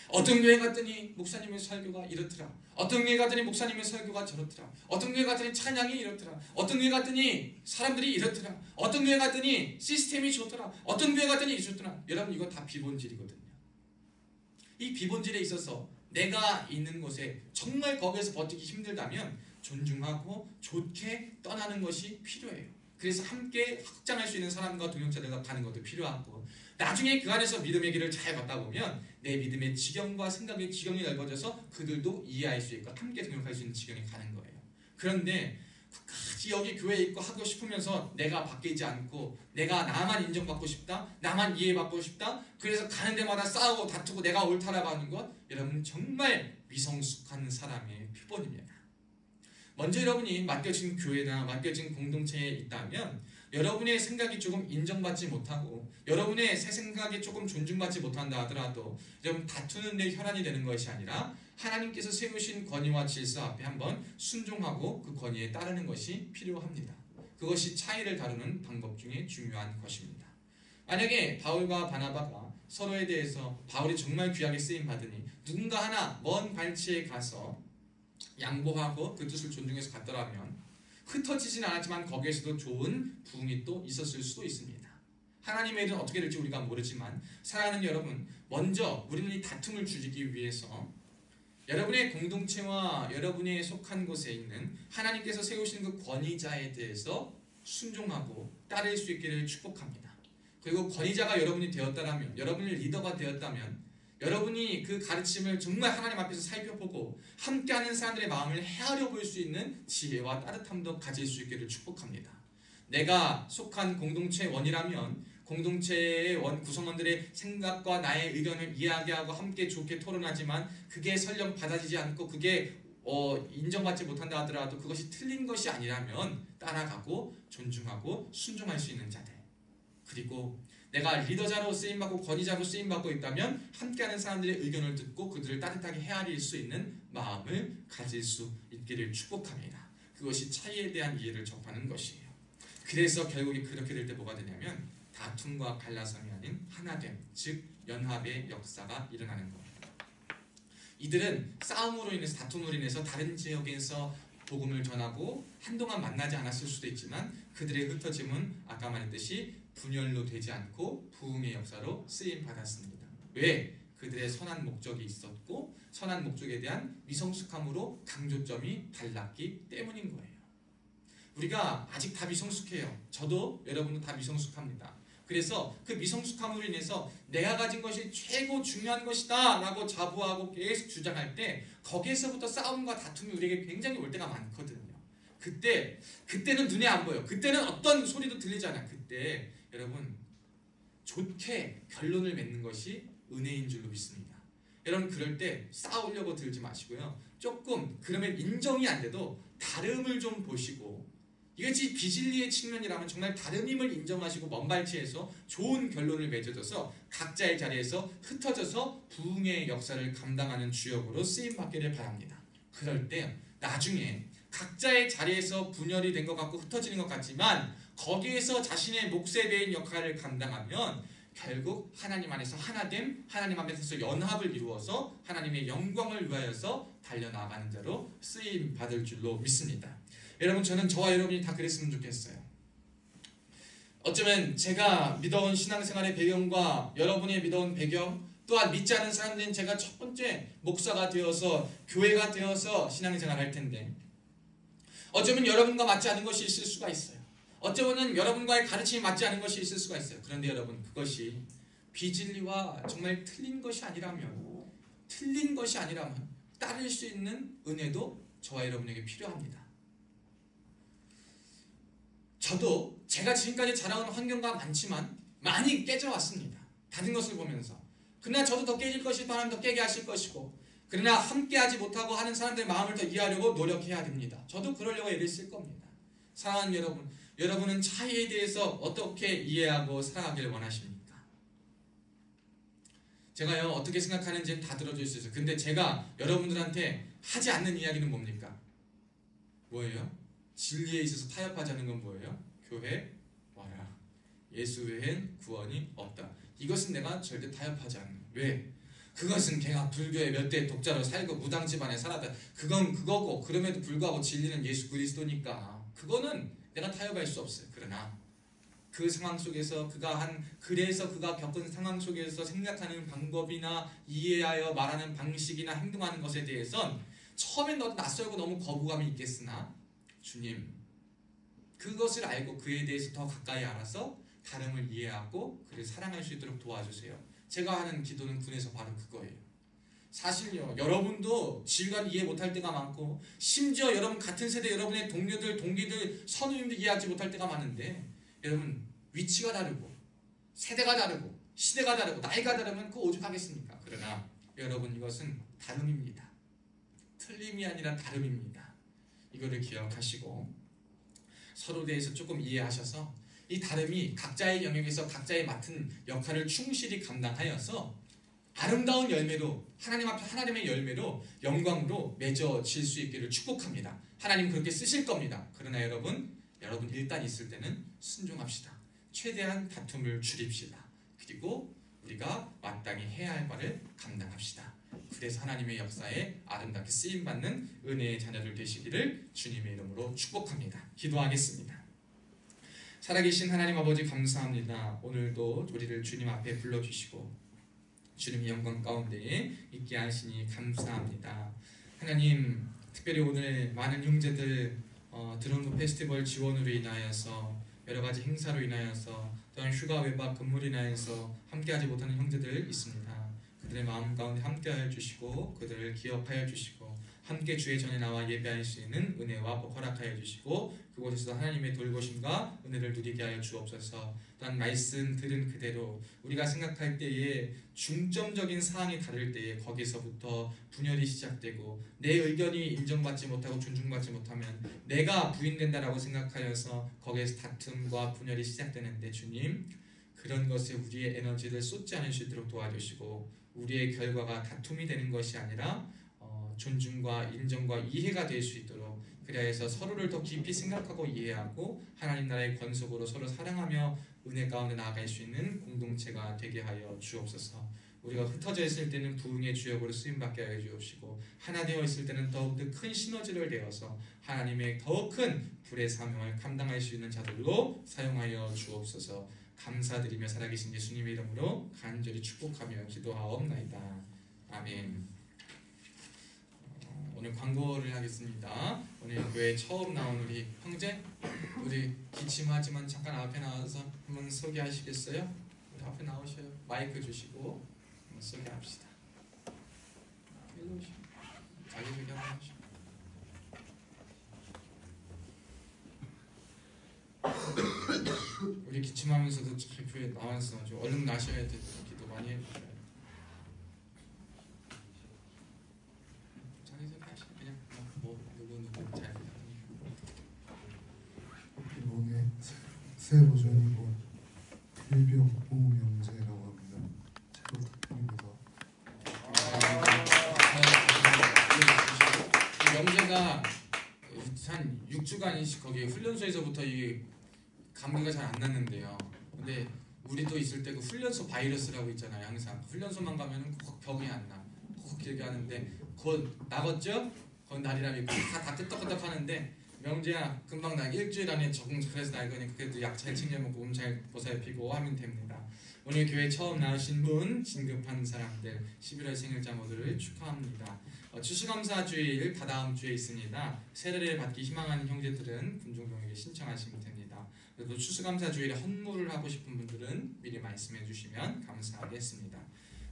C: 어떤 교회 갔더니 목사님의 설교가 이렇더라. 어떤 교회 갔더니 목사님의 설교가 저렇더라. 어떤 교회 갔더니 찬양이 이렇더라. 어떤 교회 갔더니 사람들이 이렇더라. 어떤 교회 갔더니 시스템이 좋더라. 어떤 교회 갔더니 이렇더라. 여러분 이거 다 비본질이거든요. 이 비본질에 있어서 내가 있는 곳에 정말 거기에서 버티기 힘들다면 존중하고 좋게 떠나는 것이 필요해요. 그래서 함께 확장할 수 있는 사람과 동역자들과 가는 것도 필요하고 나중에 그 안에서 믿음의 길을 잘 걷다 보면 내 믿음의 지경과 생각의 지경이 넓어져서 그들도 이해할 수 있고 함께 동역할 수 있는 지경에 가는 거예요. 그런데 끝까지 여기 교회에 있고 하고 싶으면서 내가 바뀌지 않고 내가 나만 인정받고 싶다, 나만 이해받고 싶다, 그래서 가는 데마다 싸우고 다투고 내가 옳다라고 하는 것, 여러분 정말 미성숙한 사람의 표본입니다. 먼저 여러분이 맡겨진 교회나 맡겨진 공동체에 있다면 여러분의 생각이 조금 인정받지 못하고 여러분의 새 생각이 조금 존중받지 못한다 하더라도 여러분 다투는 데 혈안이 되는 것이 아니라 하나님께서 세우신 권위와 질서 앞에 한번 순종하고 그 권위에 따르는 것이 필요합니다. 그것이 차이를 다루는 방법 중에 중요한 것입니다. 만약에 바울과 바나바가 서로에 대해서 바울이 정말 귀하게 쓰임받으니 누군가 하나 먼 발치에 가서 양보하고 그 뜻을 존중해서 갔더라면 흩어지진 않았지만 거기에서도 좋은 부흥이 또 있었을 수도 있습니다. 하나님의 일은 어떻게 될지 우리가 모르지만 사랑하는 여러분, 먼저 우리는 이 다툼을 줄이기 위해서 여러분의 공동체와 여러분의 속한 곳에 있는 하나님께서 세우신 그 권위자에 대해서 순종하고 따를 수 있기를 축복합니다. 그리고 권위자가 여러분이 되었다면, 여러분이 리더가 되었다면 여러분이 그 가르침을 정말 하나님 앞에서 살펴보고 함께하는 사람들의 마음을 헤아려 볼 수 있는 지혜와 따뜻함도 가질 수 있기를 축복합니다. 내가 속한 공동체의 원이라면 공동체의 구성원들의 생각과 나의 의견을 이야기하고 함께 좋게 토론하지만 그게 설령 받아지지 않고 그게 인정받지 못한다 하더라도 그것이 틀린 것이 아니라면 따라가고 존중하고 순종할 수 있는 자들, 그리고 내가 리더자로 쓰임받고 권위자로 쓰임받고 있다면 함께하는 사람들의 의견을 듣고 그들을 따뜻하게 헤아릴 수 있는 마음을 가질 수 있기를 축복합니다. 그것이 차이에 대한 이해를 접하는 것이에요. 그래서 결국에 그렇게 될 때 뭐가 되냐면 다툼과 갈라섬이 아닌 하나됨, 즉 연합의 역사가 일어나는 거예요. 이들은 싸움으로 인해서, 다툼으로 인해서 다른 지역에서 복음을 전하고 한동안 만나지 않았을 수도 있지만 그들의 흩어짐은 아까 말했듯이 분열로 되지 않고 부흥의 역사로 쓰임받았습니다. 왜? 그들의 선한 목적이 있었고 선한 목적에 대한 미성숙함으로 강조점이 달랐기 때문인 거예요. 우리가 아직 다 미성숙해요. 저도 여러분도 다 미성숙합니다. 그래서 그 미성숙함으로 인해서 내가 가진 것이 최고 중요한 것이다 라고 자부하고 계속 주장할 때 거기에서부터 싸움과 다툼이 우리에게 굉장히 올 때가 많거든요. 그때는 눈에 안 보여. 그때는 어떤 소리도 들리지 않아. 그때 여러분 좋게 결론을 맺는 것이 은혜인 줄로 믿습니다. 여러분 그럴 때 싸우려고 들지 마시고요. 조금 그러면 인정이 안 돼도 다름을 좀 보시고, 이것이 비진리의 측면이라면 정말 다름임을 인정하시고 먼발치에서 좋은 결론을 맺어줘서 각자의 자리에서 흩어져서 부흥의 역사를 감당하는 주역으로 쓰임받기를 바랍니다. 그럴 때 나중에 각자의 자리에서 분열이 된 것 같고 흩어지는 것 같지만 거기에서 자신의 몫에 대한 역할을 감당하면 결국 하나님 안에서 하나됨, 하나님 앞에서 연합을 이루어서 하나님의 영광을 위하여서 달려나가는 자로 쓰임받을 줄로 믿습니다. 여러분 저는 저와 여러분이 다 그랬으면 좋겠어요. 어쩌면 제가 믿어온 신앙생활의 배경과 여러분의 믿어온 배경, 또한 믿지 않은 사람들은 제가 첫 번째 목사가 되어서 교회가 되어서 신앙생활을 할 텐데 어쩌면 여러분과 맞지 않은 것이 있을 수가 있어요. 어쩌면 여러분과의 가르침이 맞지 않은 것이 있을 수가 있어요. 그런데 여러분 그것이 비진리와 정말 틀린 것이 아니라면 따를 수 있는 은혜도 저와 여러분에게 필요합니다. 저도 제가 지금까지 자라온 환경과 많지만 많이 깨져왔습니다. 다른 것을 보면서. 그러나 저도 더 깨질 것이 또 하나님 더 깨게 하실 것이고, 그러나 함께하지 못하고 하는 사람들의 마음을 더 이해하려고 노력해야 됩니다. 저도 그러려고 애를 쓸 겁니다. 사랑하는 여러분, 여러분은 차이에 대해서 어떻게 이해하고 살아가길 원하십니까? 제가요 어떻게 생각하는지는 다 들어줄 수 있어요. 근데 제가 여러분들한테 하지 않는 이야기는 뭡니까? 뭐예요? 진리에 있어서 타협하지 않는 건 뭐예요? 교회 와라. 예수 외엔 구원이 없다. 이것은 내가 절대 타협하지 않는. 왜? 그것은 걔가 불교의 몇 대 독자로 살고 무당 집안에 살았다. 그건 그거고 그럼에도 불구하고 진리는 예수 그리스도니까 그거는 내가 타협할 수 없어요. 그러나 그 상황 속에서 그래서 그가 겪은 상황 속에서 생각하는 방법이나 이해하여 말하는 방식이나 행동하는 것에 대해선 처음엔 너도 낯설고 너무 거부감이 있겠으나 주님 그것을 알고 그에 대해서 더 가까이 알아서 다름을 이해하고 그를 사랑할 수 있도록 도와주세요. 제가 하는 기도는 군에서 바로 그거예요. 사실요 여러분도 지휘관 이해 못할 때가 많고 심지어 여러분 같은 세대 여러분의 동료들 동기들 선우님들 이해하지 못할 때가 많은데 여러분 위치가 다르고 세대가 다르고 시대가 다르고 나이가 다르면 그거 오죽하겠습니까? 그러나 여러분 이것은 다름입니다. 틀림이 아니라 다름입니다. 이거를 기억하시고 서로 대해서 조금 이해하셔서 이 다름이 각자의 영역에서 각자의 맡은 역할을 충실히 감당하여서 아름다운 열매로 하나님 앞에 하나님의 열매로 영광으로 맺어질 수 있기를 축복합니다. 하나님 그렇게 쓰실 겁니다. 그러나 여러분 일단 있을 때는 순종합시다. 최대한 다툼을 줄입시다. 그리고 우리가 마땅히 해야 할 바를 감당합시다. 그래서 하나님의 역사에 아름답게 쓰임받는 은혜의 자녀들 되시기를 주님의 이름으로 축복합니다. 기도하겠습니다. 살아계신 하나님 아버지 감사합니다. 오늘도 우리를 주님 앞에 불러주시고 주님의 영광 가운데 있게 하시니 감사합니다. 하나님 특별히 오늘 많은 형제들 드럼노 페스티벌 지원으로 인하여서 여러가지 행사로 인하여서 또한 휴가 외박 근무로 인하여서 함께하지 못하는 형제들 있습니다. 그들의 마음 가운데 함께하여 주시고 그들을 기억하여 주시고 함께 주의 전에 나와 예배할 수 있는 은혜와 복 허락하여 주시고 그곳에서 하나님의 돌보심과 은혜를 누리게 하여 주옵소서. 또한 말씀 들은 그대로 우리가 생각할 때에 중점적인 사항이 다를 때에 거기서부터 분열이 시작되고 내 의견이 인정받지 못하고 존중받지 못하면 내가 부인된다라고 생각하여서 거기에서 다툼과 분열이 시작되는데 주님 그런 것에 우리의 에너지를 쏟지 않을 수 있도록 도와주시고 우리의 결과가 다툼이 되는 것이 아니라 존중과 인정과 이해가 될 수 있도록 그래서 서로를 더 깊이 생각하고 이해하고 하나님 나라의 권속으로 서로 사랑하며 은혜 가운데 나아갈 수 있는 공동체가 되게 하여 주옵소서. 우리가 흩어져 있을 때는 부흥의 주역으로 쓰임받게 하여 주옵시고 하나 되어 있을 때는 더욱더 큰 시너지를 내어서 하나님의 더 큰 불의 사명을 감당할 수 있는 자들로 사용하여 주옵소서. 감사드리며 살아계신 예수님의 이름으로 간절히 축복하며 기도하옵나이다. 아멘. 오늘 광고를 하겠습니다. 오늘 교회 처음 나온 우리 형제, 우리 기침하지만 잠깐 앞에 나와서 한번 소개하시겠어요? 우리 앞에 나오셔요. 마이크 주시고 한번 소개합시다. 일로 오시오. 자기소개 한번 하시오. 우리 기침하면서도 잘 교회 나와서 좀 얼른 나셔야 돼. 기도 많이 해주셔요.
F: 이번에 새 버전이고 일병 오명재라고 합니다. 잘 부탁드립니다.
C: 명재가 한 6주간 거기 훈련소에서부터 이 감기가 잘 안 났는데요. 근데 우리도 있을 때 그 훈련소 바이러스라고 있잖아요. 항상 훈련소만 가면은 꼭 병이 안 나. 꼭 길게 하는데 곧 나갔죠? 곧 날이라 믿고 다 끄떡끄떡 하는데 명재야 금방 나 일주일 안에 적응 잘해서 날 거니까 그래도 약 잘 챙겨 먹고 몸 잘 보살피고 하면 됩니다. 오늘 교회 처음 나오신 분 진급한 사람들 11월 생일자 모두를 축하합니다. 추수감사 주일 다다음 주에 있습니다. 세례를 받기 희망하는 형제들은 군종병에게 신청하시면 됩니다. 그리고 추수감사 주일에 헌물을 하고 싶은 분들은 미리 말씀해 주시면 감사하겠습니다.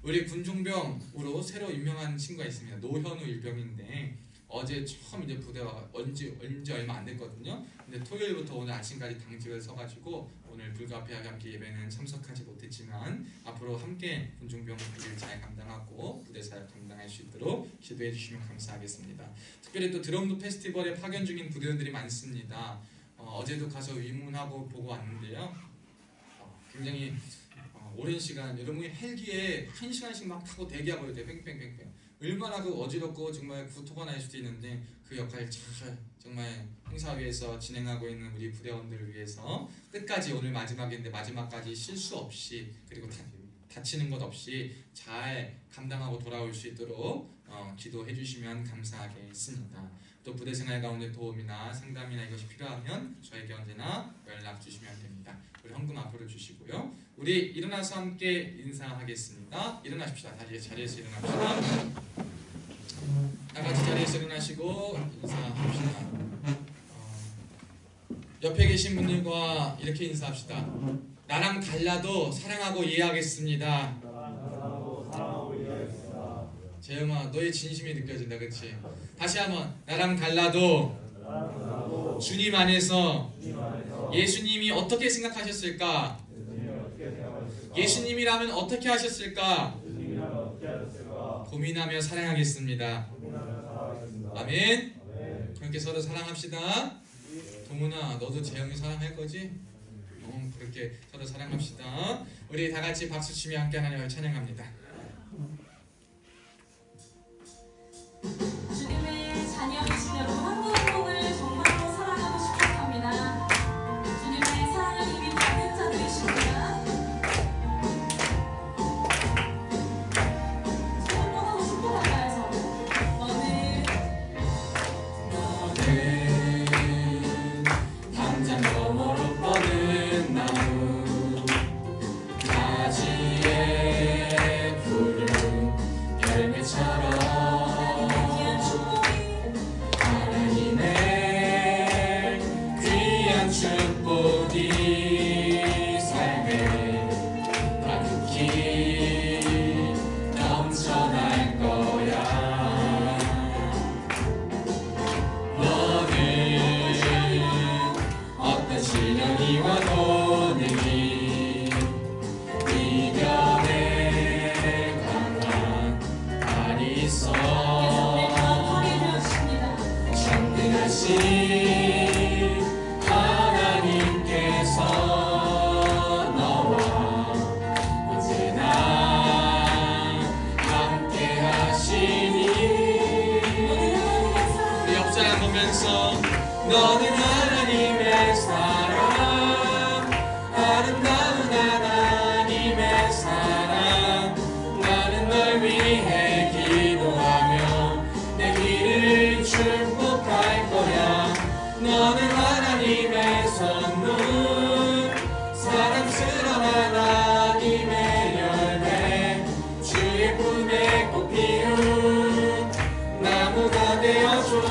C: 우리 군종병으로 새로 임명한 친구가 있습니다. 노현우 일병인데 어제 처음 이제 부대와 언제 얼마 안 됐거든요. 근데 토요일부터 오늘 아침까지 당직을 서가지고 오늘 불가피하게 함께 예배는 참석하지 못했지만 앞으로 함께 군중병 부대를 잘 감당하고 부대 사역 감당할 수 있도록 기도해 주시면 감사하겠습니다. 특별히 또 드럼노 페스티벌에 파견 중인 부대원들이 많습니다. 어제도 가서 위문하고 보고 왔는데요. 굉장히 오랜 시간 여러분이 헬기에 1시간씩 막 타고 대기하고 있대요. 뺑뺑뺑뺑. 얼마나 그 어지럽고 정말 구토가 날 수도 있는데 그 역할을 잘 정말 행사위에서 진행하고 있는 우리 부대원들을 위해서 끝까지 오늘 마지막인데 마지막까지 실수 없이 그리고 다치는 것 없이 잘 감당하고 돌아올 수 있도록 기도해 주시면 감사하겠습니다. 또 부대 생활 가운데 도움이나 상담이나 이것이 필요하면 저에게 언제나 연락 주시면 됩니다. 우리 헌금 앞으로 주시고요. 우리 일어나서 함께 인사하겠습니다. 일어나십시다. 다시 자리에서 일어납시다. 다 같이 자리에서 일어나시고 인사합시다. 옆에 계신 분들과 이렇게 인사합시다. 나랑 달라도 사랑하고 이해하겠습니다. 재영아, 너의 진심이 느껴진다, 그치? 다시 한번. 나랑 달라도 주님 안에서 예수님이 어떻게 생각하셨을까? 예수님이라면 어떻게 하셨을까? 고민하며 사랑하겠습니다. 아멘. 그렇게 서로 사랑합시다. 동훈아, 너도 재영이 사랑할 거지? 그렇게 서로 사랑합시다. 우리 다 같이 박수 치며 함께 하나님을 찬양합니다.
G: 주님의 자녀이신 여러분, 한국을 정말로 사랑하고 축복합니다. 주님의 사랑을 이미 받은 자들이십니다. 서로보다 축복할까요?
C: 너는 당장 너머로 뻗은 나무 가지에 푸른 열매처럼 축복이 삶에 가득히 넘쳐날 거야. 너는 어떤 시련이 와도 내기 이겨내 강한 발이 있어. 전능하신 너는 하나님의 사랑, 아름다운 하나님의 사랑. 나는 널 위해 기도하며 내 길을 축복할 거야. 너는 하나님의 선물, 사랑스러운 하나님의 열매, 주의 품에 꽃 피운 나무가 되어줘.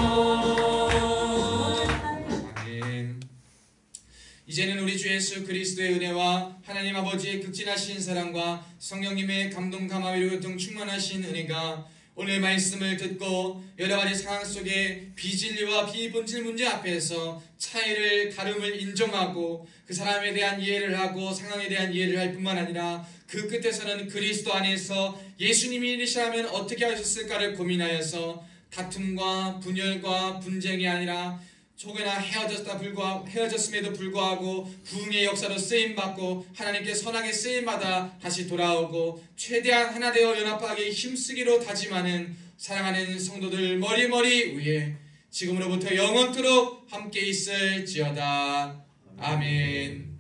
C: 이제는 우리 주 예수 그리스도의 은혜와 하나님 아버지의 극진하신 사랑과 성령님의 감동 감화위로 교통 충만하신 은혜가 오늘 말씀을 듣고 여러 가지 상황 속에 비진리와 비본질 문제 앞에서 차이를 다름을 인정하고 그 사람에 대한 이해를 하고 상황에 대한 이해를 할 뿐만 아니라 그 끝에서는 그리스도 안에서 예수님이 이르시라면 어떻게 하셨을까를 고민하여서 다툼과 분열과 분쟁이 아니라 혹여나 헤어졌음에도 불구하고 부흥의 역사로 쓰임받고 하나님께 선하게 쓰임받아 다시 돌아오고 최대한 하나 되어 연합하게 힘쓰기로 다짐하는 사랑하는 성도들 머리머리 위에 지금으로부터 영원토록 함께 있을지어다. 아멘.